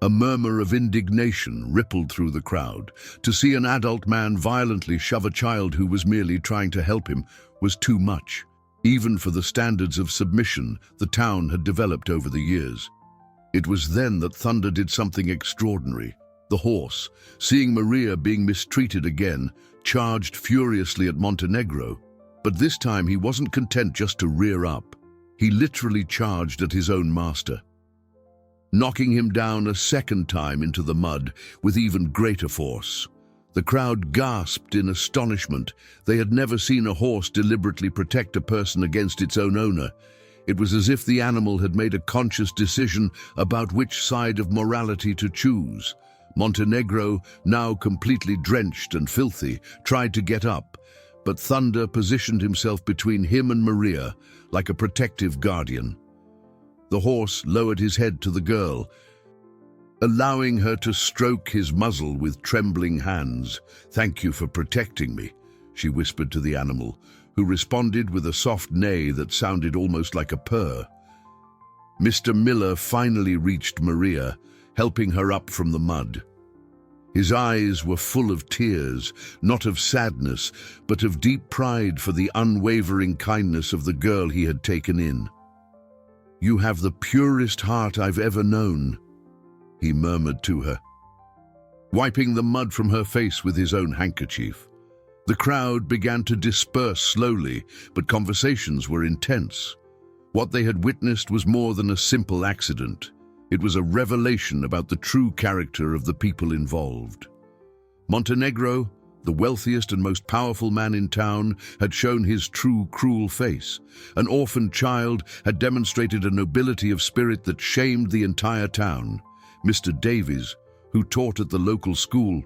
A murmur of indignation rippled through the crowd. To see an adult man violently shove a child who was merely trying to help him was too much, even for the standards of submission the town had developed over the years. It was then that Thunder did something extraordinary. The horse, seeing Maria being mistreated again, charged furiously at Montenegro. But this time he wasn't content just to rear up. He literally charged at his own master, knocking him down a second time into the mud with even greater force. The crowd gasped in astonishment. They had never seen a horse deliberately protect a person against its own owner. It was as if the animal had made a conscious decision about which side of morality to choose. Montenegro, now completely drenched and filthy, tried to get up, but Thunder positioned himself between him and Maria like a protective guardian. The horse lowered his head to the girl, allowing her to stroke his muzzle with trembling hands. "Thank you for protecting me," she whispered to the animal, who responded with a soft neigh that sounded almost like a purr. Mr. Miller finally reached Maria, helping her up from the mud. His eyes were full of tears, not of sadness, but of deep pride for the unwavering kindness of the girl he had taken in. "You have the purest heart I've ever known," he murmured to her, wiping the mud from her face with his own handkerchief. The crowd began to disperse slowly, but conversations were intense. What they had witnessed was more than a simple accident. It was a revelation about the true character of the people involved. Montenegro, the wealthiest and most powerful man in town, had shown his true cruel face. An orphaned child had demonstrated a nobility of spirit that shamed the entire town. Mr. Davies, who taught at the local school,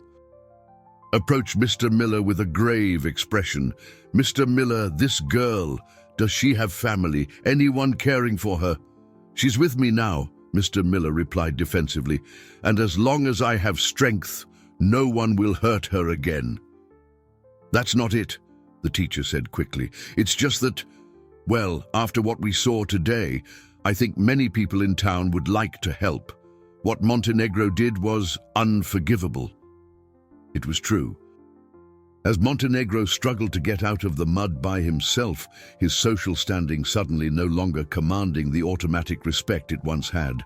approached Mr. Miller with a grave expression. "Mr. Miller, this girl, does she have family? Anyone caring for her?" "She's with me now," Mr. Miller replied defensively, "and as long as I have strength, no one will hurt her again." "That's not it," the teacher said quickly. "It's just that, well, after what we saw today, I think many people in town would like to help. What Montenegro did was unforgivable." It was true. As Montenegro struggled to get out of the mud by himself, his social standing suddenly no longer commanding the automatic respect it once had.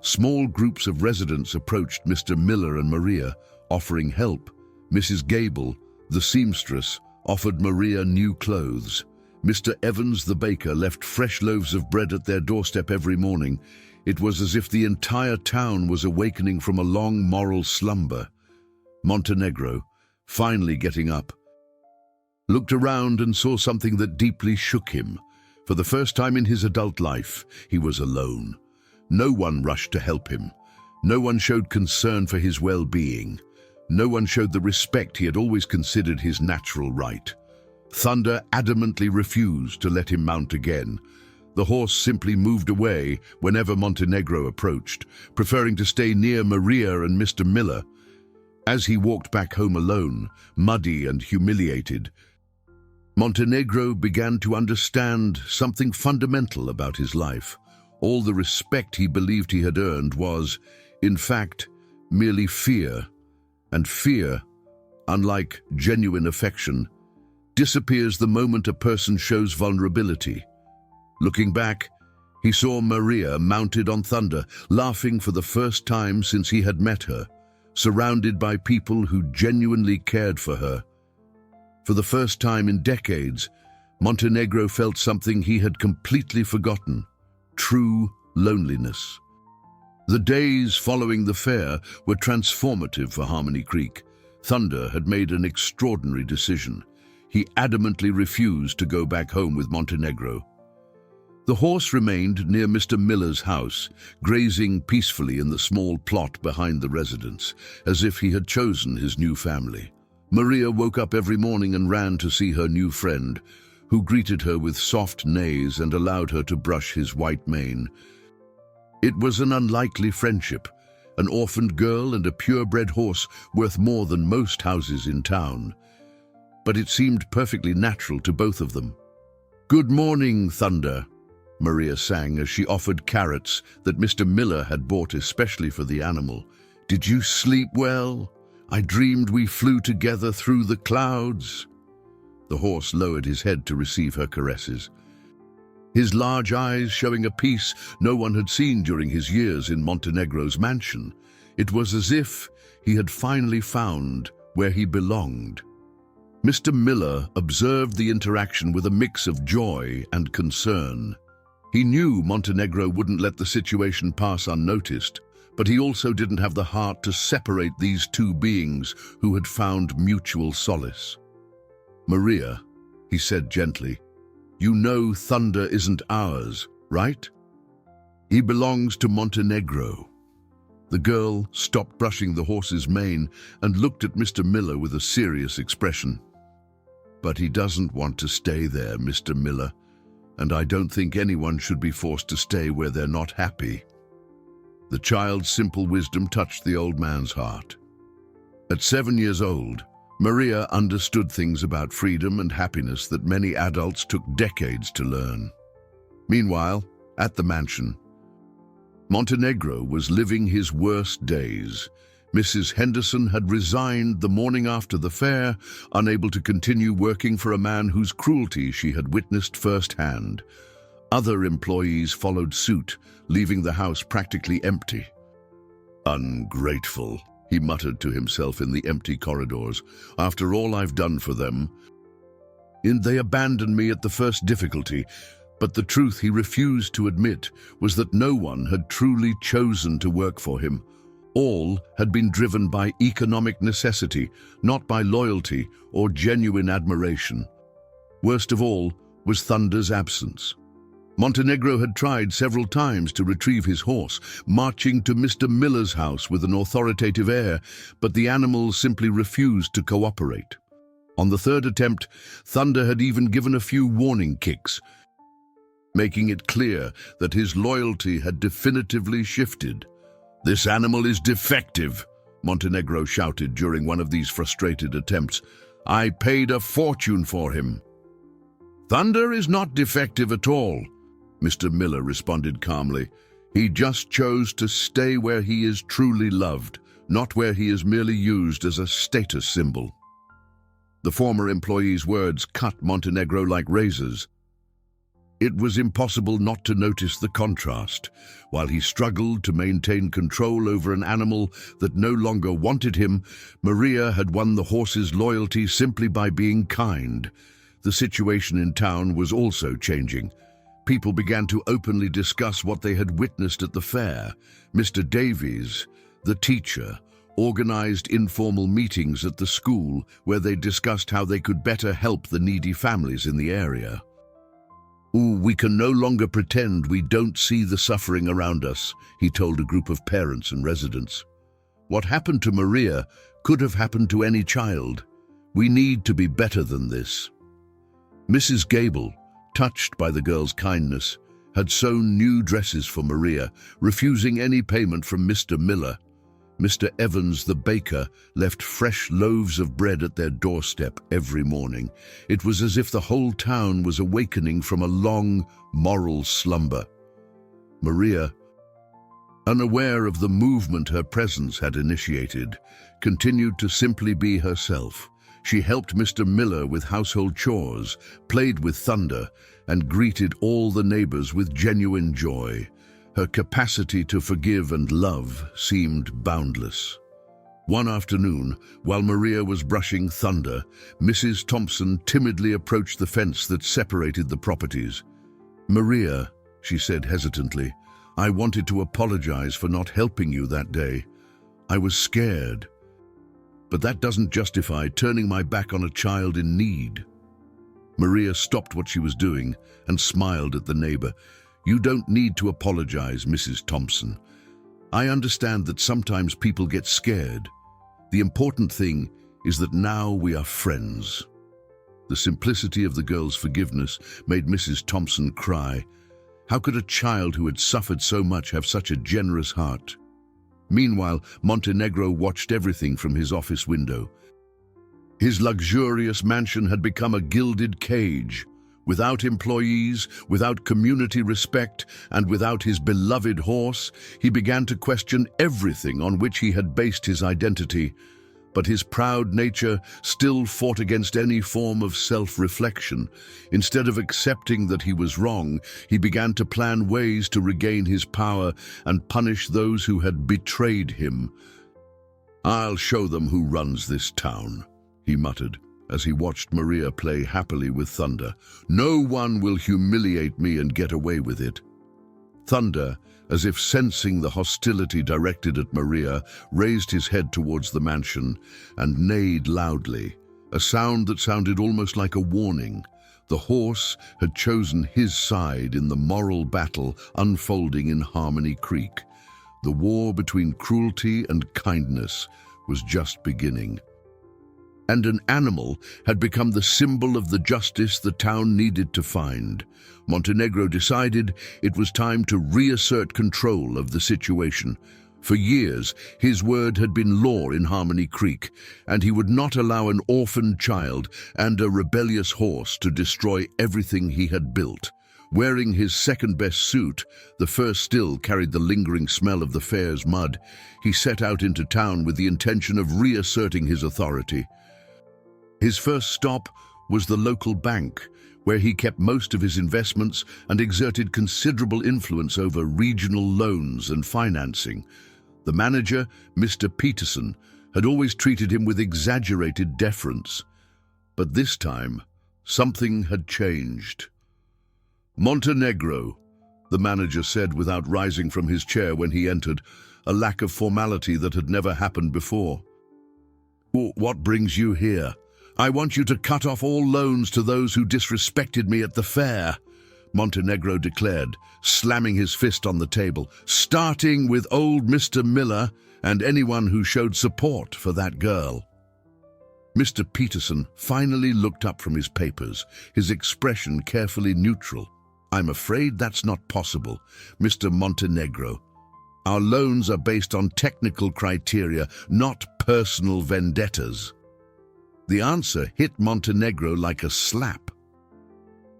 Small groups of residents approached Mr. Miller and Maria, offering help. Mrs. Gable, the seamstress, offered Maria new clothes. Mr. Evans, the baker, left fresh loaves of bread at their doorstep every morning. It was as if the entire town was awakening from a long moral slumber. Montenegro, finally getting up, looked around and saw something that deeply shook him. For the first time in his adult life, he was alone. No one rushed to help him. No one showed concern for his well-being. No one showed the respect he had always considered his natural right. Thunder adamantly refused to let him mount again. The horse simply moved away whenever Montenegro approached, preferring to stay near Maria and Mr. Miller. As he walked back home alone, muddy and humiliated, Montenegro began to understand something fundamental about his life. All the respect he believed he had earned was, in fact, merely fear. And fear, unlike genuine affection, disappears the moment a person shows vulnerability. Looking back, he saw Maria mounted on Thunder, laughing for the first time since he had met her, surrounded by people who genuinely cared for her. For the first time in decades, Montenegro felt something he had completely forgotten: true loneliness. The days following the fair were transformative for Harmony Creek. Thunder had made an extraordinary decision. He adamantly refused to go back home with Montenegro. The horse remained near Mr. Miller's house, grazing peacefully in the small plot behind the residence, as if he had chosen his new family. Maria woke up every morning and ran to see her new friend, who greeted her with soft neighs and allowed her to brush his white mane. It was an unlikely friendship, an orphaned girl and a purebred horse worth more than most houses in town. But it seemed perfectly natural to both of them. "Good morning, Thunder," Maria sang as she offered carrots that Mr. Miller had bought especially for the animal. "Did you sleep well? I dreamed we flew together through the clouds." The horse lowered his head to receive her caresses, his large eyes showing a peace no one had seen during his years in Montenegro's mansion. It was as if he had finally found where he belonged. Mr. Miller observed the interaction with a mix of joy and concern. He knew Montenegro wouldn't let the situation pass unnoticed, but he also didn't have the heart to separate these two beings who had found mutual solace. "Maria," he said gently, "you know Thunder isn't ours, right? He belongs to Montenegro." The girl stopped brushing the horse's mane and looked at Mr. Miller with a serious expression. "But he doesn't want to stay there, Mr. Miller, and I don't think anyone should be forced to stay where they're not happy." The child's simple wisdom touched the old man's heart. At 7 years old, Maria understood things about freedom and happiness that many adults took decades to learn. Meanwhile, at the mansion, Montenegro was living his worst days. Mrs. Henderson had resigned the morning after the fair, unable to continue working for a man whose cruelty she had witnessed firsthand. Other employees followed suit, leaving the house practically empty. "Ungrateful," he muttered to himself in the empty corridors. "After all I've done for them. They abandoned me at the first difficulty." But the truth he refused to admit was that no one had truly chosen to work for him. All had been driven by economic necessity, not by loyalty or genuine admiration. Worst of all was Thunder's absence. Montenegro had tried several times to retrieve his horse, marching to Mr. Miller's house with an authoritative air, but the animal simply refused to cooperate. On the third attempt, Thunder had even given a few warning kicks, making it clear that his loyalty had definitively shifted. "This animal is defective," Montenegro shouted during one of these frustrated attempts. "I paid a fortune for him." "Thunder is not defective at all," Mr. Miller responded calmly. "He just chose to stay where he is truly loved, not where he is merely used as a status symbol." The former employee's words cut Montenegro like razors. It was impossible not to notice the contrast. While he struggled to maintain control over an animal that no longer wanted him, Maria had won the horse's loyalty simply by being kind. The situation in town was also changing. People began to openly discuss what they had witnessed at the fair. Mr. Davies, the teacher, organized informal meetings at the school where they discussed how they could better help the needy families in the area. "We can no longer pretend we don't see the suffering around us," he told a group of parents and residents. "What happened to Maria could have happened to any child. We need to be better than this." Mrs. Gable, touched by the girl's kindness, had sewn new dresses for Maria, refusing any payment from Mr. Miller. Mr. Evans, the baker, left fresh loaves of bread at their doorstep every morning. It was as if the whole town was awakening from a long, moral slumber. Maria, unaware of the movement her presence had initiated, continued to simply be herself. She helped Mr. Miller with household chores, played with Thunder, and greeted all the neighbors with genuine joy. Her capacity to forgive and love seemed boundless. One afternoon, while Maria was brushing Thunder, Mrs. Thompson timidly approached the fence that separated the properties. "Maria," she said hesitantly, "I wanted to apologize for not helping you that day. I was scared. But that doesn't justify turning my back on a child in need." Maria stopped what she was doing and smiled at the neighbor. "You don't need to apologize, Mrs. Thompson. I understand that sometimes people get scared. The important thing is that now we are friends." The simplicity of the girl's forgiveness made Mrs. Thompson cry. How could a child who had suffered so much have such a generous heart? Meanwhile, Montenegro watched everything from his office window. His luxurious mansion had become a gilded cage, Without employees, without community respect, and without his beloved horse, he began to question everything on which he had based his identity. But his proud nature still fought against any form of self-reflection. Instead of accepting that he was wrong, he began to plan ways to regain his power and punish those who had betrayed him. "I'll show them who runs this town," he muttered, as he watched Maria play happily with Thunder. "No one will humiliate me and get away with it." Thunder, as if sensing the hostility directed at Maria, raised his head towards the mansion and neighed loudly, a sound that sounded almost like a warning. The horse had chosen his side in the moral battle unfolding in Harmony Creek. The war between cruelty and kindness was just beginning. And an animal had become the symbol of the justice the town needed to find. Montenegro decided it was time to reassert control of the situation. For years, his word had been law in Harmony Creek, and he would not allow an orphaned child and a rebellious horse to destroy everything he had built. Wearing his second-best suit, the first still carried the lingering smell of the fair's mud, he set out into town with the intention of reasserting his authority. His first stop was the local bank, where he kept most of his investments and exerted considerable influence over regional loans and financing. The manager, Mr. Peterson, had always treated him with exaggerated deference. But this time, something had changed. "Montenegro," the manager said without rising from his chair when he entered, a lack of formality that had never happened before. "What brings you here?" "I want you to cut off all loans to those who disrespected me at the fair," Montenegro declared, slamming his fist on the table, "starting with old Mr. Miller and anyone who showed support for that girl." Mr. Peterson finally looked up from his papers, his expression carefully neutral. "I'm afraid that's not possible, Mr. Montenegro. Our loans are based on technical criteria, not personal vendettas." The answer hit Montenegro like a slap.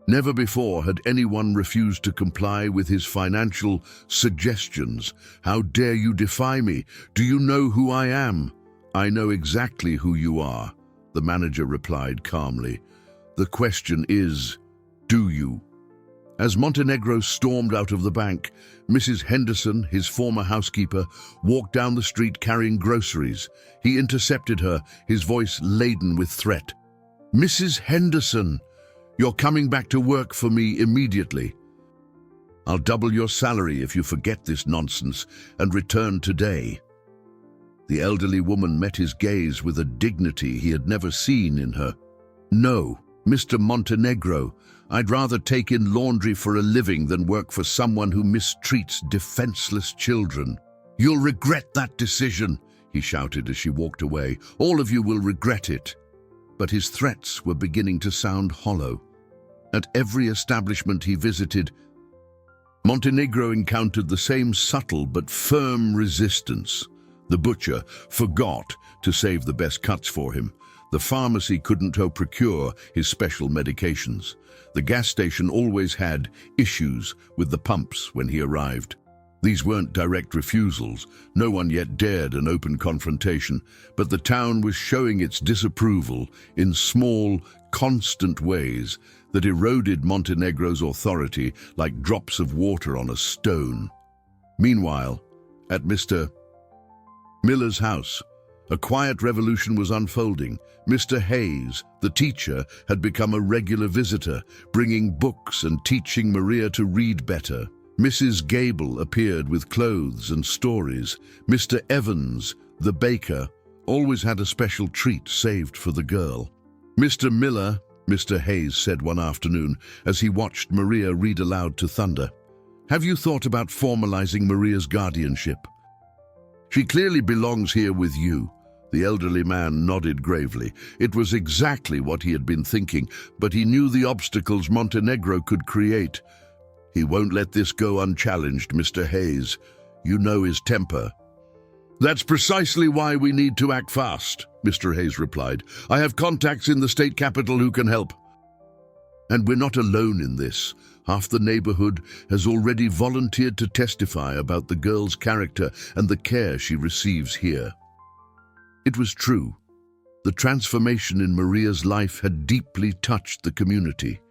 Never before had anyone refused to comply with his financial suggestions. "How dare you defy me? Do you know who I am?" "I know exactly who you are," the manager replied calmly. "The question is, do you?" As Montenegro stormed out of the bank, Mrs. Henderson, his former housekeeper, walked down the street carrying groceries. He intercepted her, his voice laden with threat. "Mrs. Henderson, you're coming back to work for me immediately. I'll double your salary if you forget this nonsense and return today." The elderly woman met his gaze with a dignity he had never seen in her. "No, Mr. Montenegro, I'd rather take in laundry for a living than work for someone who mistreats defenseless children." "You'll regret that decision," he shouted as she walked away. "All of you will regret it." But his threats were beginning to sound hollow. At every establishment he visited, Montenegro encountered the same subtle but firm resistance. The butcher forgot to save the best cuts for him. The pharmacy couldn't procure his special medications. The gas station always had issues with the pumps when he arrived. These weren't direct refusals. No one yet dared an open confrontation, but the town was showing its disapproval in small, constant ways that eroded Montenegro's authority like drops of water on a stone. Meanwhile, at Mr. Miller's house, a quiet revolution was unfolding. Mr. Hayes, the teacher, had become a regular visitor, bringing books and teaching Maria to read better. Mrs. Gable appeared with clothes and stories. Mr. Evans, the baker, always had a special treat saved for the girl. "Mr. Miller," Mr. Hayes said one afternoon as he watched Maria read aloud to Thunder, "have you thought about formalizing Maria's guardianship? She clearly belongs here with you." The elderly man nodded gravely. It was exactly what he had been thinking, but he knew the obstacles Montenegro could create. "He won't let this go unchallenged, Mr. Hayes. You know his temper." "That's precisely why we need to act fast," Mr. Hayes replied. "I have contacts in the state capital who can help." And we're not alone in this. Half the neighborhood has already volunteered to testify about the girl's character and the care she receives here. It was true. The transformation in Maria's life had deeply touched the community.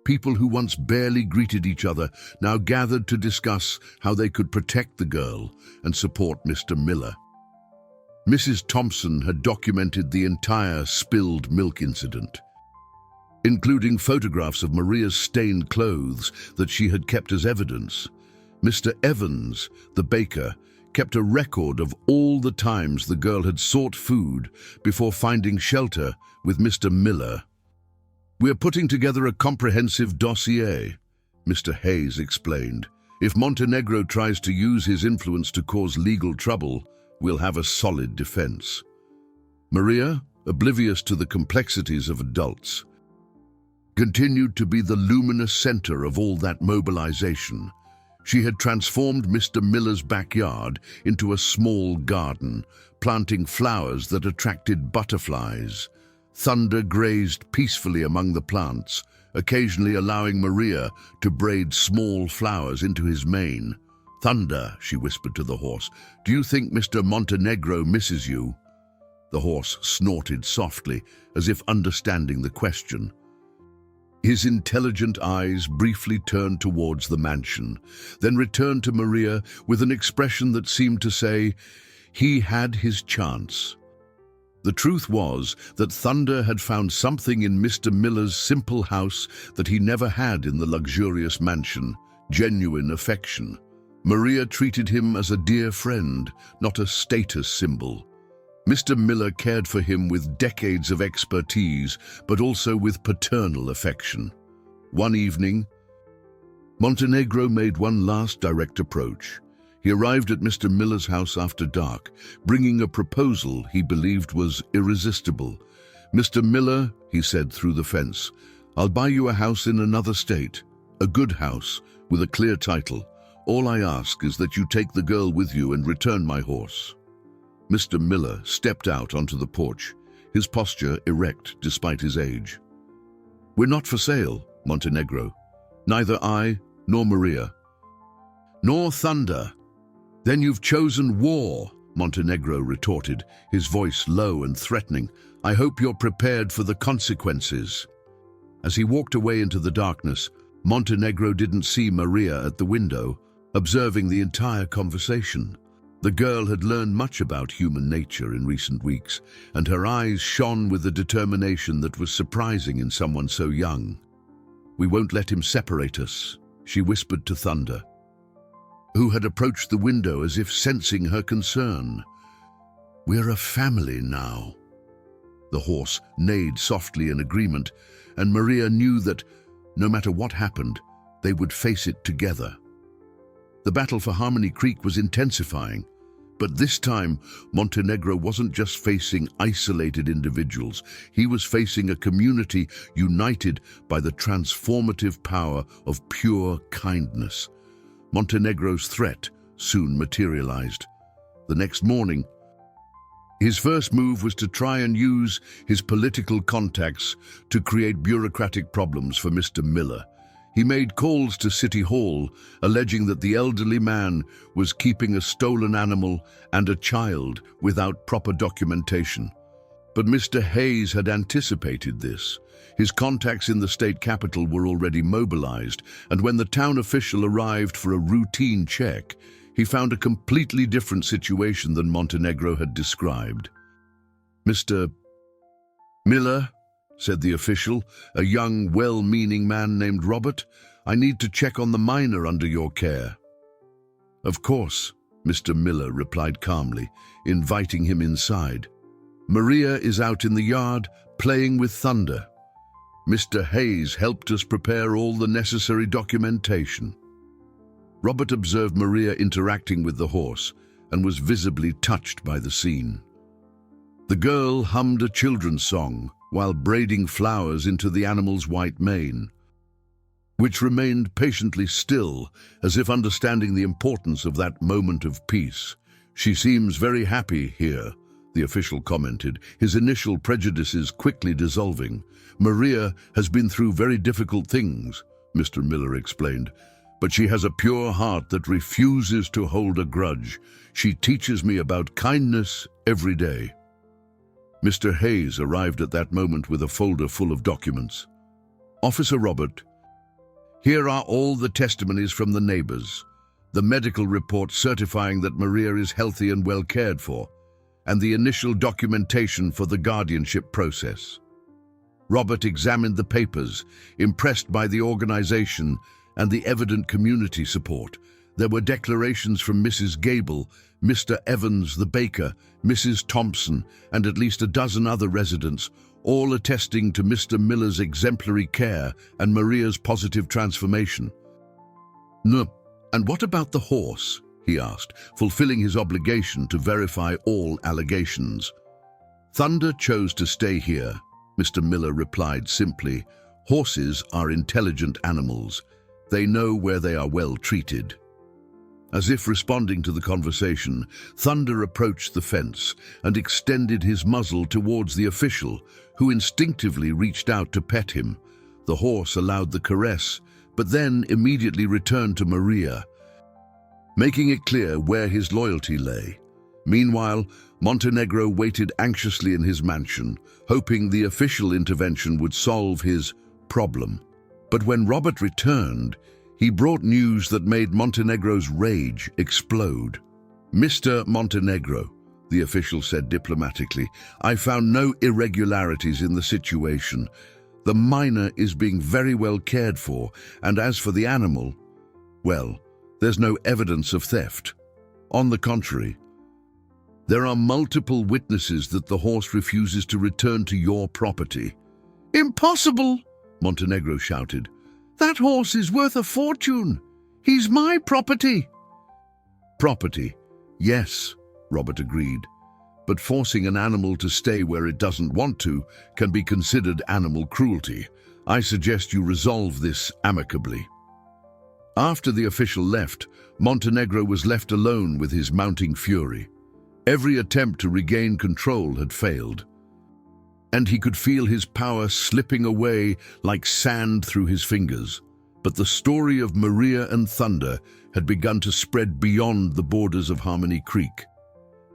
People who once barely greeted each other now gathered to discuss how they could protect the girl and support Mr. Miller. Mrs. Thompson had documented the entire spilled milk incident, including photographs of Maria's stained clothes that she had kept as evidence. Mr. Evans, the baker, kept a record of all the times the girl had sought food before finding shelter with Mr. Miller. "We're putting together a comprehensive dossier," Mr. Hayes explained. "If Montenegro tries to use his influence to cause legal trouble, we'll have a solid defense." Maria, oblivious to the complexities of adults, continued to be the luminous center of all that mobilization. She had transformed Mr. Miller's backyard into a small garden, planting flowers that attracted butterflies. Thunder grazed peacefully among the plants, occasionally allowing Maria to braid small flowers into his mane. "Thunder," she whispered to the horse, "do you think Mr. Montenegro misses you?" The horse snorted softly, as if understanding the question. His intelligent eyes briefly turned towards the mansion, then returned to Maria with an expression that seemed to say, he had his chance. The truth was that Thunder had found something in Mr. Miller's simple house that he never had in the luxurious mansion: genuine affection. Maria treated him as a dear friend, not a status symbol. Mr. Miller cared for him with decades of expertise, but also with paternal affection. One evening, Montenegro made one last direct approach. He arrived at Mr. Miller's house after dark, bringing a proposal he believed was irresistible. "Mr. Miller," he said through the fence, "I'll buy you a house in another state, a good house with a clear title. All I ask is that you take the girl with you and return my horse." Mr. Miller stepped out onto the porch, his posture erect despite his age. "We're not for sale, Montenegro. Neither I nor Maria. Nor Thunder. Then you've chosen war," Montenegro retorted, his voice low and threatening. "I hope you're prepared for the consequences." As he walked away into the darkness, Montenegro didn't see Maria at the window, observing the entire conversation. The girl had learned much about human nature in recent weeks, and her eyes shone with a determination that was surprising in someone so young. "We won't let him separate us," she whispered to Thunder, who had approached the window as if sensing her concern. "We're a family now." The horse neighed softly in agreement, and Maria knew that, no matter what happened, they would face it together. The battle for Harmony Creek was intensifying, but this time Montenegro wasn't just facing isolated individuals. He was facing a community united by the transformative power of pure kindness. Montenegro's threat soon materialized. The next morning, his first move was to try and use his political contacts to create bureaucratic problems for Mr. Miller. He made calls to City Hall, alleging that the elderly man was keeping a stolen animal and a child without proper documentation. But Mr. Hayes had anticipated this. His contacts in the state capital were already mobilized, and when the town official arrived for a routine check, he found a completely different situation than Montenegro had described. "Mr. Miller," said the official, a young, well-meaning man named Robert, "I need to check on the minor under your care." "Of course," Mr. Miller replied calmly, inviting him inside. "Maria is out in the yard playing with Thunder. Mr. Hayes helped us prepare all the necessary documentation." Robert observed Maria interacting with the horse and was visibly touched by the scene. The girl hummed a children's song while braiding flowers into the animal's white mane, which remained patiently still, as if understanding the importance of that moment of peace. "She seems very happy here," the official commented, his initial prejudices quickly dissolving. "Maria has been through very difficult things," Mr. Miller explained, "but she has a pure heart that refuses to hold a grudge. She teaches me about kindness every day." Mr. Hayes arrived at that moment with a folder full of documents. "Officer Robert, here are all the testimonies from the neighbors, the medical report certifying that Maria is healthy and well cared for, and the initial documentation for the guardianship process." Robert examined the papers, impressed by the organization and the evident community support. There were declarations from Mrs. Gable, Mr. Evans the baker, Mrs. Thompson, and at least a dozen other residents, all attesting to Mr. Miller's exemplary care and Maria's positive transformation. "No, and what about the horse?" he asked, fulfilling his obligation to verify all allegations. "Thunder chose to stay here," Mr. Miller replied simply. "Horses are intelligent animals. They know where they are well treated." As if responding to the conversation, Thunder approached the fence and extended his muzzle towards the official, who instinctively reached out to pet him. The horse allowed the caress, but then immediately returned to Maria, making it clear where his loyalty lay. Meanwhile, Montenegro waited anxiously in his mansion, hoping the official intervention would solve his problem. But when Robert returned, he brought news that made Montenegro's rage explode. "Mr. Montenegro," the official said diplomatically, "I found no irregularities in the situation. The minor is being very well cared for, and as for the animal, well, there's no evidence of theft. On the contrary, there are multiple witnesses that the horse refuses to return to your property." "Impossible!" Montenegro shouted. "That horse is worth a fortune. He's my property." "Property, yes," Robert agreed. "But forcing an animal to stay where it doesn't want to can be considered animal cruelty. I suggest you resolve this amicably." After the official left, Montenegro was left alone with his mounting fury. Every attempt to regain control had failed, and he could feel his power slipping away like sand through his fingers. But the story of Maria and Thunder had begun to spread beyond the borders of Harmony Creek.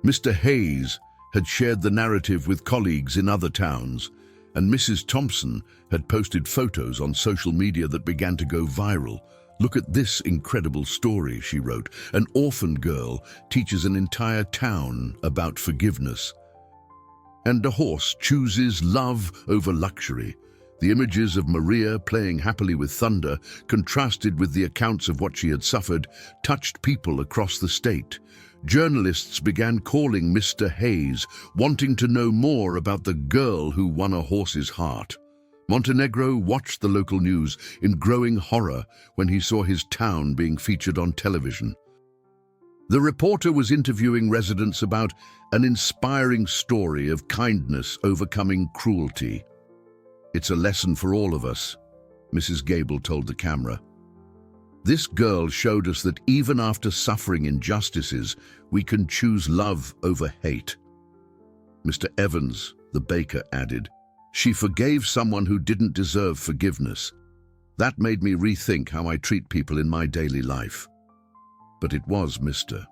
Mr. Hayes had shared the narrative with colleagues in other towns, and Mrs. Thompson had posted photos on social media that began to go viral. "Look at this incredible story," she wrote. "An orphan girl teaches an entire town about forgiveness. And a horse chooses love over luxury." The images of Maria playing happily with Thunder, contrasted with the accounts of what she had suffered, touched people across the state. Journalists began calling Mr. Hayes, wanting to know more about the girl who won a horse's heart. Montenegro watched the local news in growing horror when he saw his town being featured on television. The reporter was interviewing residents about an inspiring story of kindness overcoming cruelty. "It's a lesson for all of us," Mrs. Gable told the camera. "This girl showed us that even after suffering injustices, we can choose love over hate." Mr. Evans, the baker, added, "She forgave someone who didn't deserve forgiveness. That made me rethink how I treat people in my daily life." But it was Mr.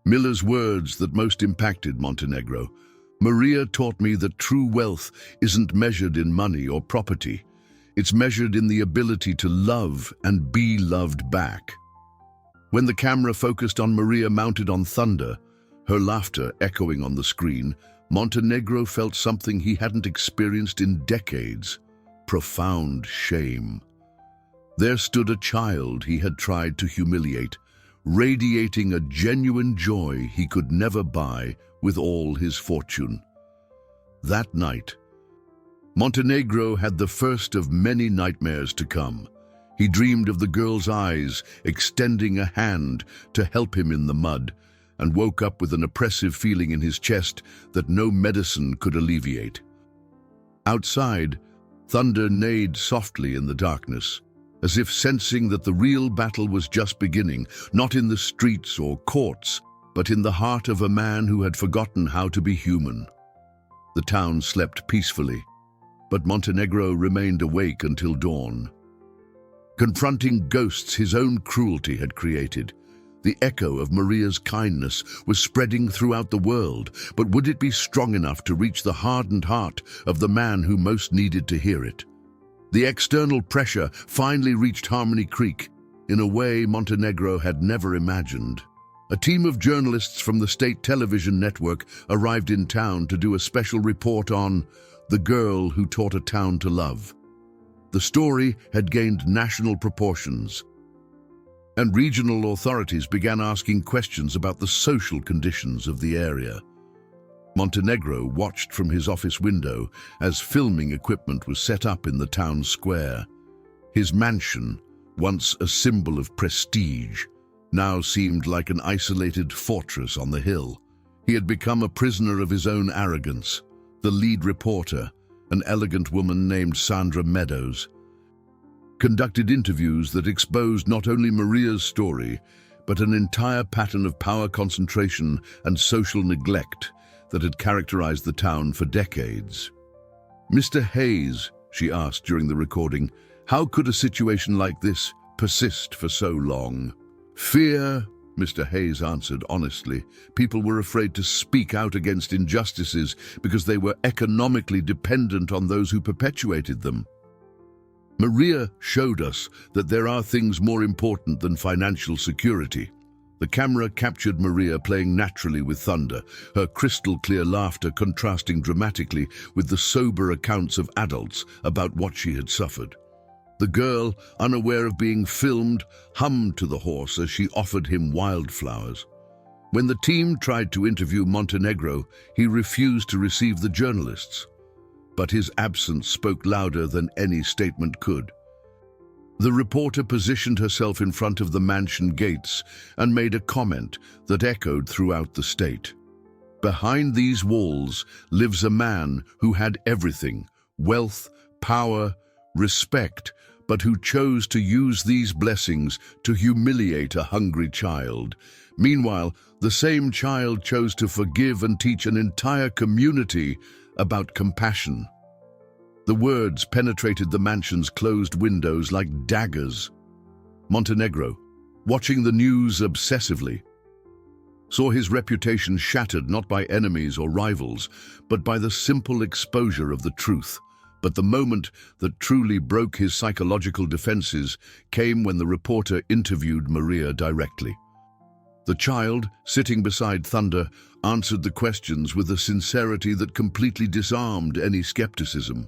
Miller's words that most impacted Montenegro. "Maria taught me that true wealth isn't measured in money or property. It's measured in the ability to love and be loved back." When the camera focused on Maria mounted on Thunder, her laughter echoing on the screen, Montenegro felt something he hadn't experienced in decades: profound shame. There stood a child he had tried to humiliate, radiating a genuine joy he could never buy with all his fortune. That night, Montenegro had the first of many nightmares to come. He dreamed of the girl's eyes extending a hand to help him in the mud, and woke up with an oppressive feeling in his chest that no medicine could alleviate. Outside, Thunder neighed softly in the darkness, as if sensing that the real battle was just beginning, not in the streets or courts, but in the heart of a man who had forgotten how to be human. The town slept peacefully, but Montenegro remained awake until dawn. Confronting ghosts his own cruelty had created, the echo of Maria's kindness was spreading throughout the world, but would it be strong enough to reach the hardened heart of the man who most needed to hear it? The external pressure finally reached Harmony Creek in a way Montenegro had never imagined. A team of journalists from the state television network arrived in town to do a special report on the girl who taught a town to love. The story had gained national proportions, and regional authorities began asking questions about the social conditions of the area. Montenegro watched from his office window as filming equipment was set up in the town square. His mansion, once a symbol of prestige, now seemed like an isolated fortress on the hill. He had become a prisoner of his own arrogance. The lead reporter, an elegant woman named Sandra Meadows, conducted interviews that exposed not only Maria's story, but an entire pattern of power concentration and social neglect that had characterized the town for decades. "Mr. Hayes," she asked during the recording, "how could a situation like this persist for so long?" "Fear," Mr. Hayes answered honestly. "People were afraid to speak out against injustices because they were economically dependent on those who perpetuated them. Maria showed us that there are things more important than financial security." The camera captured Maria playing naturally with Thunder, her crystal-clear laughter contrasting dramatically with the sober accounts of adults about what she had suffered. The girl, unaware of being filmed, hummed to the horse as she offered him wildflowers. When the team tried to interview Montenegro, he refused to receive the journalists. But his absence spoke louder than any statement could. The reporter positioned herself in front of the mansion gates and made a comment that echoed throughout the state. "Behind these walls lives a man who had everything: wealth, power, respect, but who chose to use these blessings to humiliate a hungry child. Meanwhile, the same child chose to forgive and teach an entire community about compassion." The words penetrated the mansion's closed windows like daggers. Montenegro, watching the news obsessively, saw his reputation shattered not by enemies or rivals, but by the simple exposure of the truth. But the moment that truly broke his psychological defenses came when the reporter interviewed Maria directly. The child, sitting beside Thunder, answered the questions with a sincerity that completely disarmed any skepticism.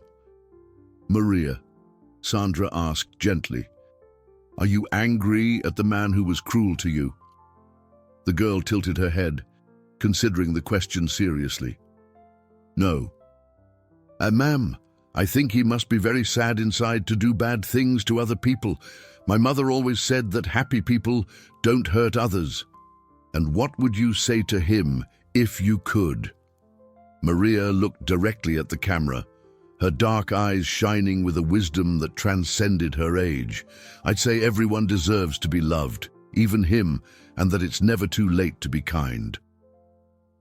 "Maria," Sandra asked gently, "are you angry at the man who was cruel to you?" The girl tilted her head, considering the question seriously. "No. Ma'am, I think he must be very sad inside to do bad things to other people. My mother always said that happy people don't hurt others. And what would you say to him if you could?" Maria looked directly at the camera, her dark eyes shining with a wisdom that transcended her age. "I'd say everyone deserves to be loved, even him, and that it's never too late to be kind."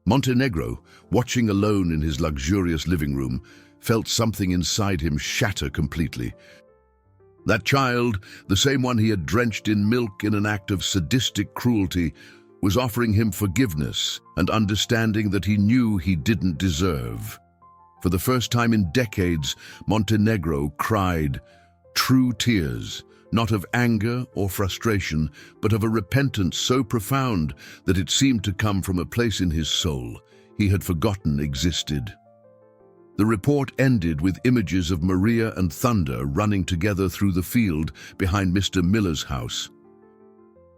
Montenegro, watching alone in his luxurious living room, felt something inside him shatter completely. That child, the same one he had drenched in milk in an act of sadistic cruelty, was offering him forgiveness and understanding that he knew he didn't deserve. For the first time in decades, Montenegro cried true tears, not of anger or frustration, but of a repentance so profound that it seemed to come from a place in his soul he had forgotten existed. The report ended with images of Maria and Thunder running together through the field behind Mr. Miller's house.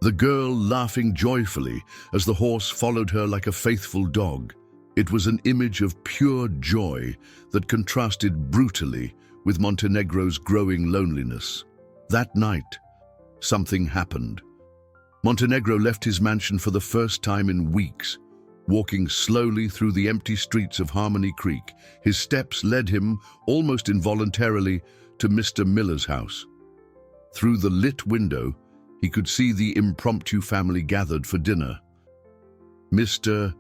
The girl laughing joyfully as the horse followed her like a faithful dog. It was an image of pure joy that contrasted brutally with Montenegro's growing loneliness. That night, something happened. Montenegro left his mansion for the first time in weeks. Walking slowly through the empty streets of Harmony Creek, his steps led him, almost involuntarily, to Mr. Miller's house. Through the lit window, he could see the impromptu family gathered for dinner. Mr.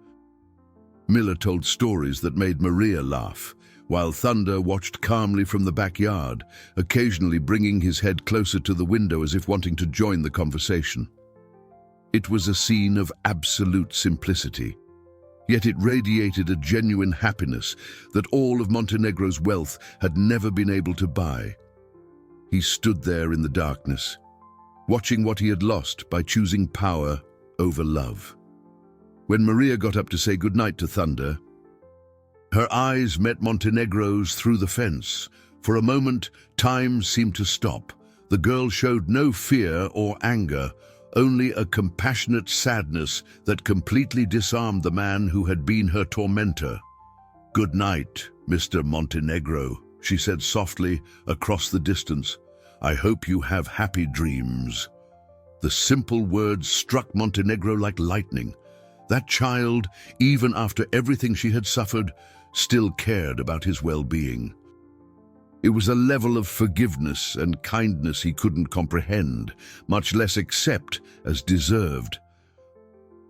Miller told stories that made Maria laugh, while Thunder watched calmly from the backyard, occasionally bringing his head closer to the window as if wanting to join the conversation. It was a scene of absolute simplicity, yet it radiated a genuine happiness that all of Montenegro's wealth had never been able to buy. He stood there in the darkness, watching what he had lost by choosing power over love. When Maria got up to say goodnight to Thunder, her eyes met Montenegro's through the fence. For a moment, time seemed to stop. The girl showed no fear or anger, only a compassionate sadness that completely disarmed the man who had been her tormentor. "Good night, Mr. Montenegro," she said softly across the distance. "I hope you have happy dreams." The simple words struck Montenegro like lightning. That child, even after everything she had suffered, still cared about his well-being. It was a level of forgiveness and kindness he couldn't comprehend, much less accept as deserved.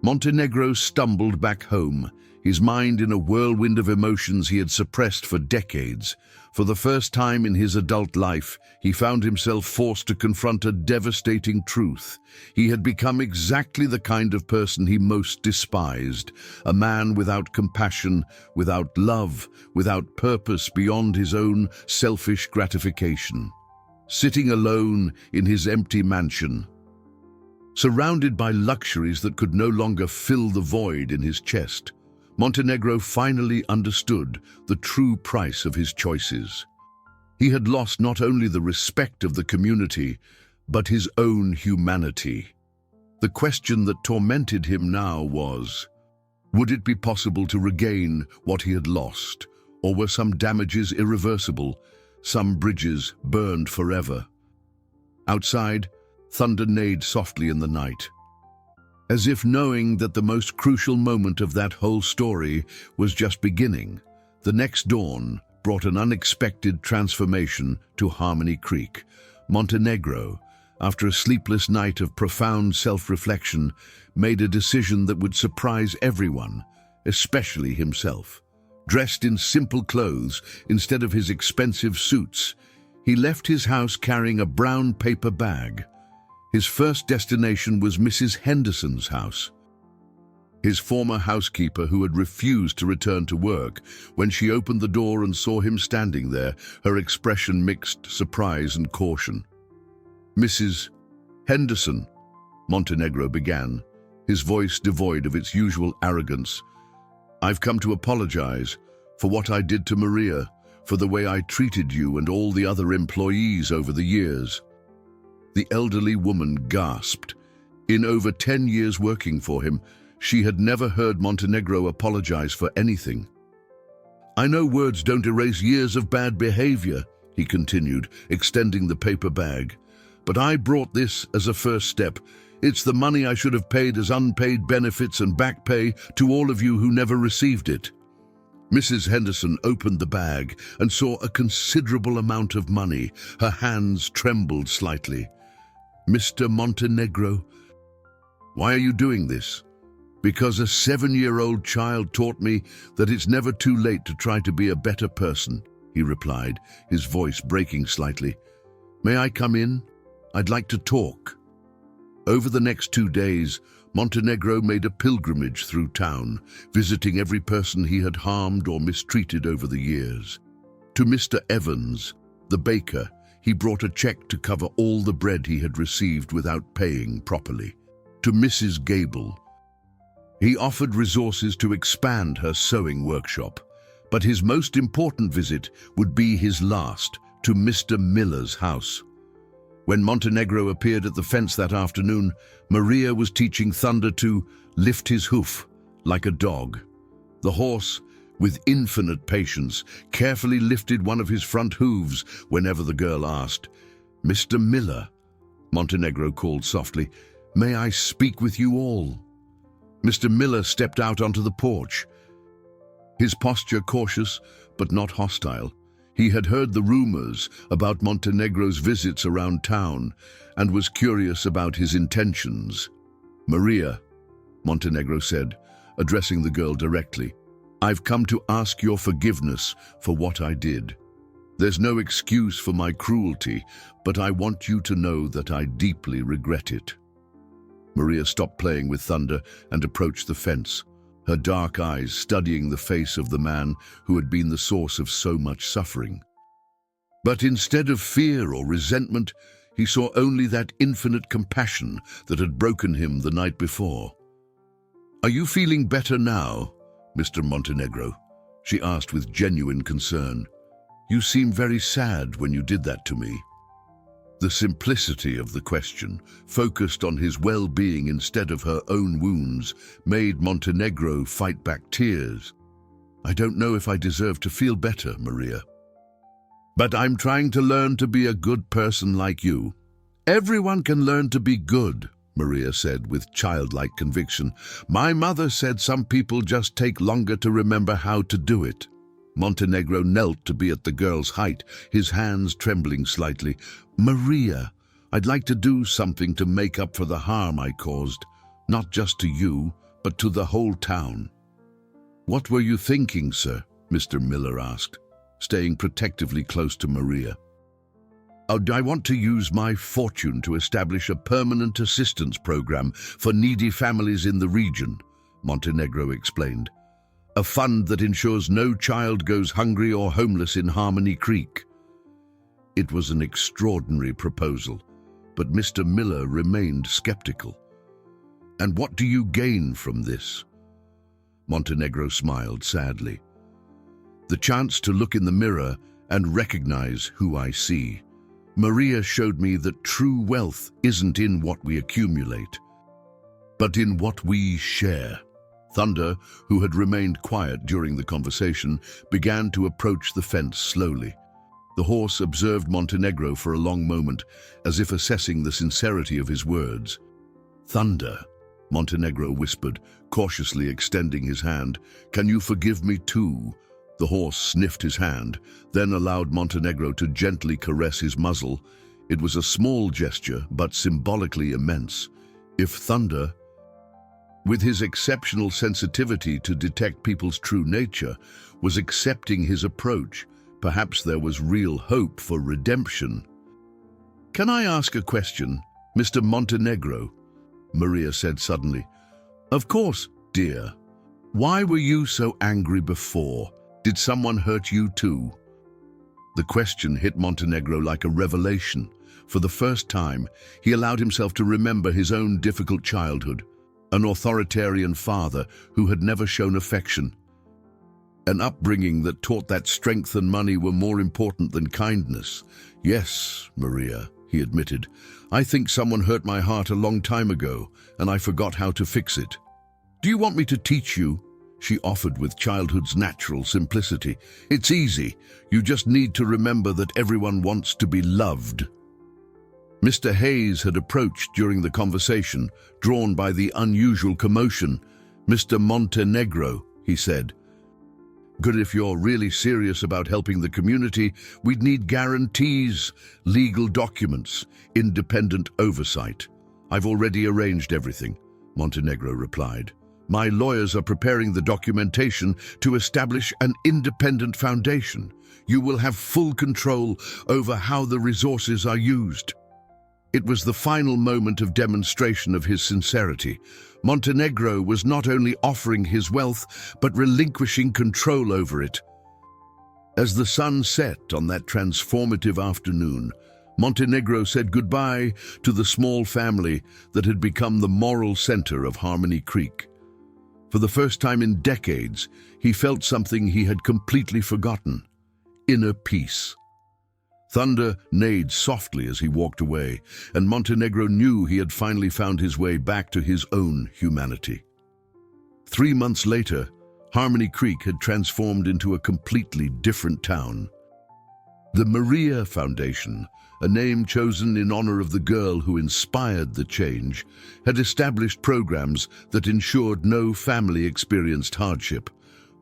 Montenegro stumbled back home, his mind in a whirlwind of emotions he had suppressed for decades. For the first time in his adult life, he found himself forced to confront a devastating truth. He had become exactly the kind of person he most despised, a man without compassion, without love, without purpose beyond his own selfish gratification. Sitting alone in his empty mansion, surrounded by luxuries that could no longer fill the void in his chest, Montenegro finally understood the true price of his choices. He had lost not only the respect of the community, but his own humanity. The question that tormented him now was, would it be possible to regain what he had lost, or were some damages irreversible, some bridges burned forever? Outside, thunder neighed softly in the night, as if knowing that the most crucial moment of that whole story was just beginning. The next dawn brought an unexpected transformation to Harmony Creek. Montenegro, after a sleepless night of profound self-reflection, made a decision that would surprise everyone, especially himself. Dressed in simple clothes instead of his expensive suits, he left his house carrying a brown paper bag. His first destination was Mrs. Henderson's house, his former housekeeper who had refused to return to work. When she opened the door and saw him standing there, her expression mixed surprise and caution. "Mrs. Henderson," Montenegro began, his voice devoid of its usual arrogance, "I've come to apologize for what I did to Maria, for the way I treated you and all the other employees over the years." The elderly woman gasped. In over 10 years working for him, she had never heard Montenegro apologize for anything. "I know words don't erase years of bad behavior," he continued, extending the paper bag, "but I brought this as a first step. It's the money I should have paid as unpaid benefits and back pay to all of you who never received it." Mrs. Henderson opened the bag and saw a considerable amount of money. Her hands trembled slightly. "Mr. Montenegro, why are you doing this?" "Because a 7-year-old child taught me that it's never too late to try to be a better person," he replied, his voice breaking slightly. "May I come in? I'd like to talk." Over the next 2 days, Montenegro made a pilgrimage through town, visiting every person he had harmed or mistreated over the years. To Mr. Evans, the baker, he brought a check to cover all the bread he had received without paying properly. To Mrs. Gable, he offered resources to expand her sewing workshop. But his most important visit would be his last, to Mr. Miller's house. When Montenegro appeared at the fence that afternoon, Maria was teaching Thunder to lift his hoof like a dog. The horse, with infinite patience, carefully lifted one of his front hooves whenever the girl asked. "Mr. Miller," Montenegro called softly, "may I speak with you all?" Mr. Miller stepped out onto the porch, his posture cautious but not hostile. He had heard the rumors about Montenegro's visits around town and was curious about his intentions. "Maria," Montenegro said, addressing the girl directly. "I've come to ask your forgiveness for what I did. There's no excuse for my cruelty, but I want you to know that I deeply regret it." Maria stopped playing with Thunder and approached the fence, her dark eyes studying the face of the man who had been the source of so much suffering. But instead of fear or resentment, he saw only that infinite compassion that had broken him the night before. "Are you feeling better now, Mr. Montenegro?" she asked with genuine concern. "You seem very sad when you did that to me." The simplicity of the question, focused on his well-being instead of her own wounds, made Montenegro fight back tears. "I don't know if I deserve to feel better, Maria. But I'm trying to learn to be a good person like you." "Everyone can learn to be good," Maria said with childlike conviction. "My mother said some people just take longer to remember how to do it." Montenegro knelt to be at the girl's height, his hands trembling slightly. "Maria, I'd like to do something to make up for the harm I caused, not just to you, but to the whole town." "What were you thinking, sir?" Mr. Miller asked, staying protectively close to Maria. "I want to use my fortune to establish a permanent assistance program for needy families in the region," Montenegro explained. "A fund that ensures no child goes hungry or homeless in Harmony Creek." It was an extraordinary proposal, but Mr. Miller remained skeptical. "And what do you gain from this?" Montenegro smiled sadly. "The chance to look in the mirror and recognize who I see. Maria showed me that true wealth isn't in what we accumulate, but in what we share." Thunder, who had remained quiet during the conversation, began to approach the fence slowly. The horse observed Montenegro for a long moment, as if assessing the sincerity of his words. "Thunder," Montenegro whispered, cautiously extending his hand, "can you forgive me too?" The horse sniffed his hand, then allowed Montenegro to gently caress his muzzle. It was a small gesture, but symbolically immense. If Thunder, with his exceptional sensitivity to detect people's true nature, was accepting his approach, perhaps there was real hope for redemption. "Can I ask a question, Mr. Montenegro?" Maria said suddenly. "Of course, dear. Why were you so angry before? Did someone hurt you too?" The question hit Montenegro like a revelation. For the first time, he allowed himself to remember his own difficult childhood. An authoritarian father who had never shown affection. An upbringing that taught that strength and money were more important than kindness. "Yes, Maria," he admitted. "I think someone hurt my heart a long time ago, and I forgot how to fix it." "Do you want me to teach you?" she offered with childhood's natural simplicity. "It's easy. You just need to remember that everyone wants to be loved." Mr. Hayes had approached during the conversation, drawn by the unusual commotion. "Mr. Montenegro," he said, "good, if you're really serious about helping the community, we'd need guarantees, legal documents, independent oversight." "I've already arranged everything," Montenegro replied. "My lawyers are preparing the documentation to establish an independent foundation. You will have full control over how the resources are used." It was the final moment of demonstration of his sincerity. Montenegro was not only offering his wealth, but relinquishing control over it. As the sun set on that transformative afternoon, Montenegro said goodbye to the small family that had become the moral center of Harmony Creek. For the first time in decades, he felt something he had completely forgotten: inner peace. Thunder neighed softly as he walked away, and Montenegro knew he had finally found his way back to his own humanity. 3 months later, Harmony Creek had transformed into a completely different town. The Maria Foundation, a name chosen in honor of the girl who inspired the change, had established programs that ensured no family experienced hardship.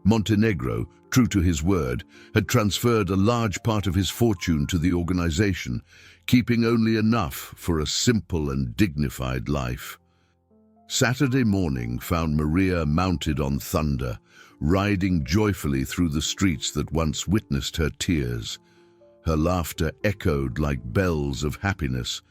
Montenegro, true to his word, had transferred a large part of his fortune to the organization, keeping only enough for a simple and dignified life. Saturday morning found Maria mounted on Thunder, riding joyfully through the streets that once witnessed her tears. Her laughter echoed like bells of happiness,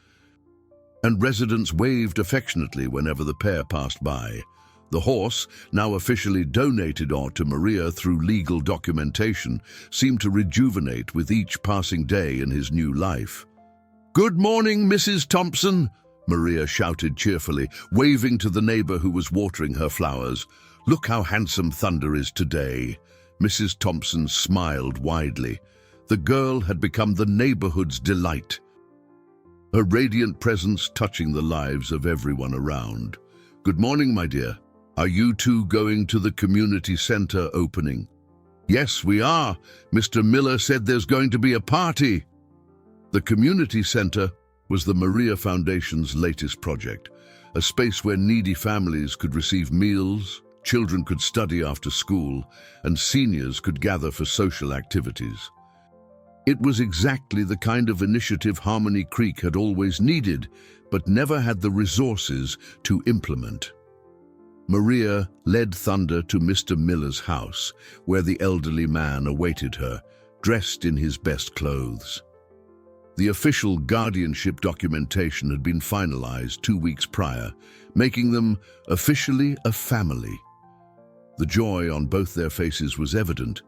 and residents waved affectionately whenever the pair passed by. The horse, now officially donated to Maria through legal documentation, seemed to rejuvenate with each passing day in his new life. "Good morning, Mrs. Thompson," Maria shouted cheerfully, waving to the neighbor who was watering her flowers. "Look how handsome Thunder is today." Mrs. Thompson smiled widely. The girl had become the neighborhood's delight, her radiant presence touching the lives of everyone around. "Good morning, my dear. Are you two going to the community center opening?" "Yes, we are. Mr. Miller said there's going to be a party." The community center was the Maria Foundation's latest project, a space where needy families could receive meals, children could study after school, and seniors could gather for social activities. It was exactly the kind of initiative Harmony Creek had always needed, but never had the resources to implement. Maria led Thunder to Mr. Miller's house, where the elderly man awaited her, dressed in his best clothes. The official guardianship documentation had been finalized 2 weeks prior, making them officially a family. The joy on both their faces was evident.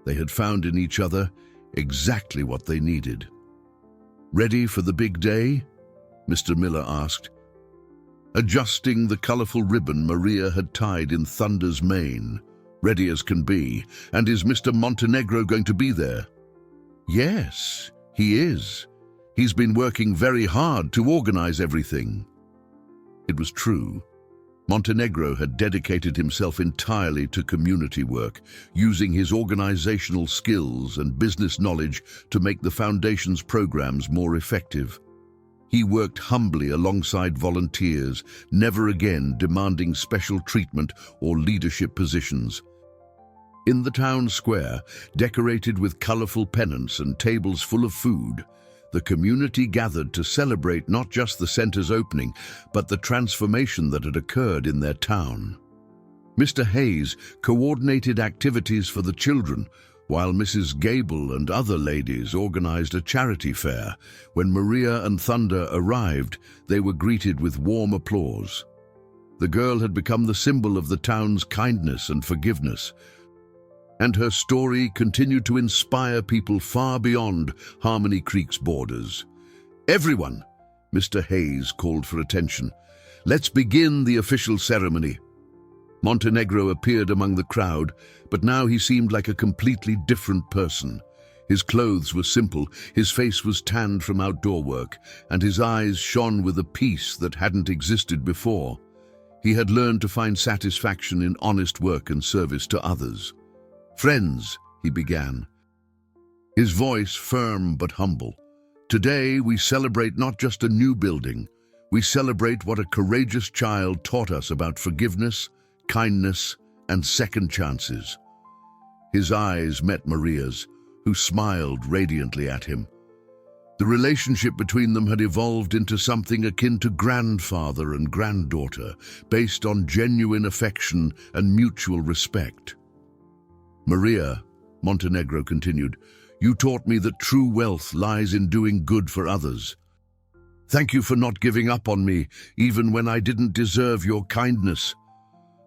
They had found in each other exactly what they needed. "Ready for the big day?" Mr. Miller asked, adjusting the colorful ribbon Maria had tied in Thunder's mane. "Ready as can be. And is Mr. Montenegro going to be there?" "Yes, he is. He's been working very hard to organize everything." It was true. Montenegro had dedicated himself entirely to community work, using his organizational skills and business knowledge to make the Foundation's programs more effective. He worked humbly alongside volunteers, never again demanding special treatment or leadership positions. In the town square, decorated with colorful pennants and tables full of food, the community gathered to celebrate not just the center's opening, but the transformation that had occurred in their town. Mr. Hayes coordinated activities for the children, while Mrs. Gable and other ladies organized a charity fair. When Maria and Thunder arrived, they were greeted with warm applause. The girl had become the symbol of the town's kindness and forgiveness, and her story continued to inspire people far beyond Harmony Creek's borders. "Everyone," Mr. Hayes called for attention. "Let's begin the official ceremony." Montenegro appeared among the crowd, but now he seemed like a completely different person. His clothes were simple, his face was tanned from outdoor work, and his eyes shone with a peace that hadn't existed before. He had learned to find satisfaction in honest work and service to others. "Friends," he began, his voice firm but humble, "today we celebrate not just a new building, we celebrate what a courageous child taught us about forgiveness, kindness, and second chances." His eyes met Maria's, who smiled radiantly at him. The relationship between them had evolved into something akin to grandfather and granddaughter, based on genuine affection and mutual respect. "Maria," Montenegro continued, "you taught me that true wealth lies in doing good for others. Thank you for not giving up on me, even when I didn't deserve your kindness."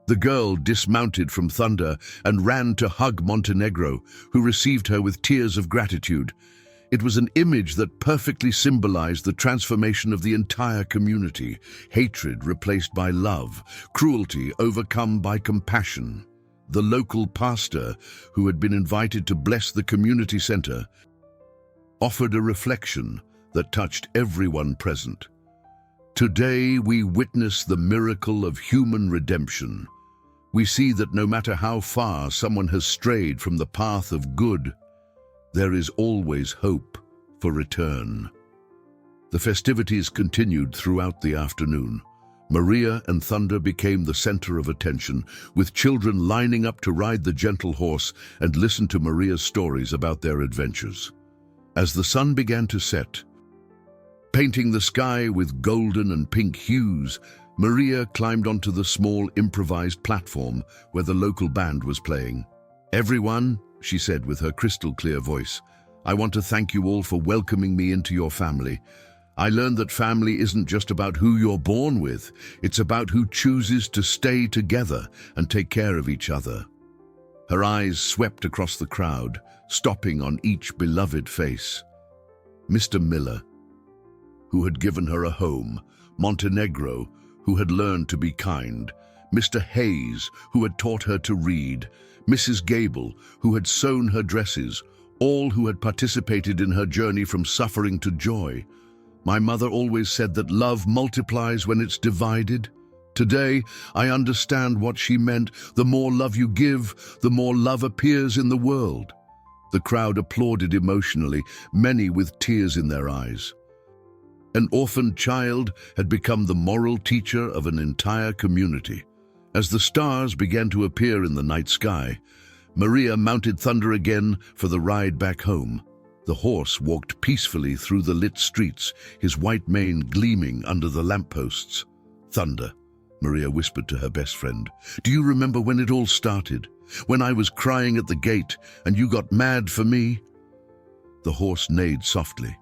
The girl dismounted from Thunder and ran to hug Montenegro, who received her with tears of gratitude. It was an image that perfectly symbolized the transformation of the entire community: hatred replaced by love, cruelty overcome by compassion. The local pastor, who had been invited to bless the community center, offered a reflection that touched everyone present. "Today we witness the miracle of human redemption. We see that no matter how far someone has strayed from the path of good, there is always hope for return." The festivities continued throughout the afternoon. Maria and Thunder became the center of attention, with children lining up to ride the gentle horse and listen to Maria's stories about their adventures. As the sun began to set, painting the sky with golden and pink hues, Maria climbed onto the small improvised platform where the local band was playing. "Everyone," she said with her crystal-clear voice, "I want to thank you all for welcoming me into your family. I learned that family isn't just about who you're born with, it's about who chooses to stay together and take care of each other." Her eyes swept across the crowd, stopping on each beloved face. Mr. Miller, who had given her a home, Montenegro, who had learned to be kind, Mr. Hayes, who had taught her to read, Mrs. Gable, who had sewn her dresses, all who had participated in her journey from suffering to joy. My mother always said that love multiplies when it's divided. Today, I understand what she meant. The more love you give, the more love appears in the world. The crowd applauded emotionally, many with tears in their eyes. An orphaned child had become the moral teacher of an entire community. As the stars began to appear in the night sky, Maria mounted Thunder again for the ride back home. The horse walked peacefully through the lit streets, his white mane gleaming under the lampposts. "Thunder," Maria whispered to her best friend, "do you remember when it all started? When I was crying at the gate and you got mad for me?" The horse neighed softly,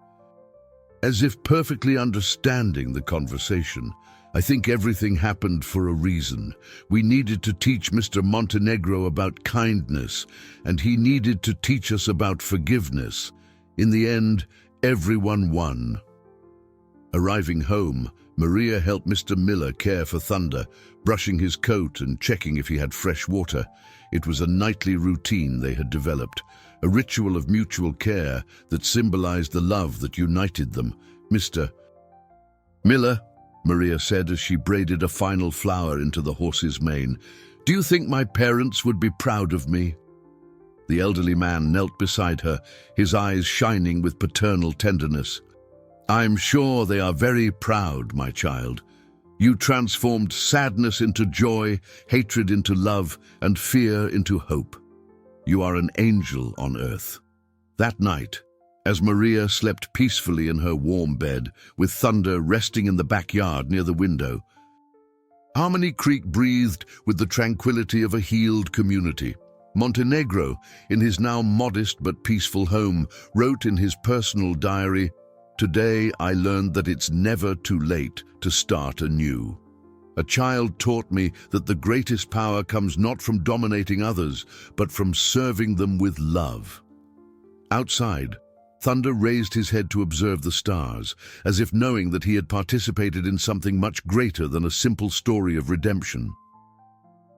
as if perfectly understanding the conversation. "I think everything happened for a reason. We needed to teach Mr. Montenegro about kindness, and he needed to teach us about forgiveness. In the end, everyone won." Arriving home, Maria helped Mr. Miller care for Thunder, brushing his coat and checking if he had fresh water. It was a nightly routine they had developed, a ritual of mutual care that symbolized the love that united them. "Mr. Miller," Maria said as she braided a final flower into the horse's mane, "do you think my parents would be proud of me?" The elderly man knelt beside her, his eyes shining with paternal tenderness. "I'm sure they are very proud, my child. You transformed sadness into joy, hatred into love, and fear into hope. You are an angel on earth." That night, as Maria slept peacefully in her warm bed, with Thunder resting in the backyard near the window, Harmony Creek breathed with the tranquility of a healed community. Montenegro, in his now modest but peaceful home, wrote in his personal diary, "Today I learned that it's never too late to start anew. A child taught me that the greatest power comes not from dominating others, but from serving them with love." Outside, Thunder raised his head to observe the stars, as if knowing that he had participated in something much greater than a simple story of redemption.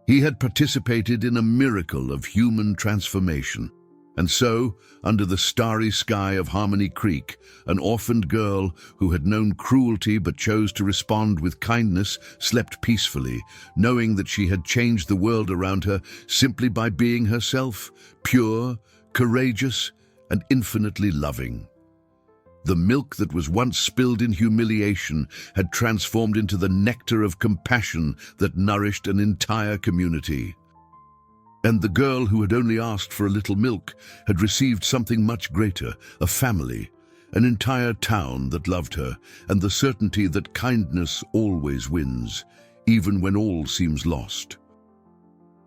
He had participated in a miracle of human transformation. And so, under the starry sky of Harmony Creek, an orphaned girl who had known cruelty but chose to respond with kindness slept peacefully, knowing that she had changed the world around her simply by being herself, pure, courageous, and infinitely loving. The milk that was once spilled in humiliation had transformed into the nectar of compassion that nourished an entire community. And the girl who had only asked for a little milk had received something much greater, a family, an entire town that loved her, and the certainty that kindness always wins, even when all seems lost.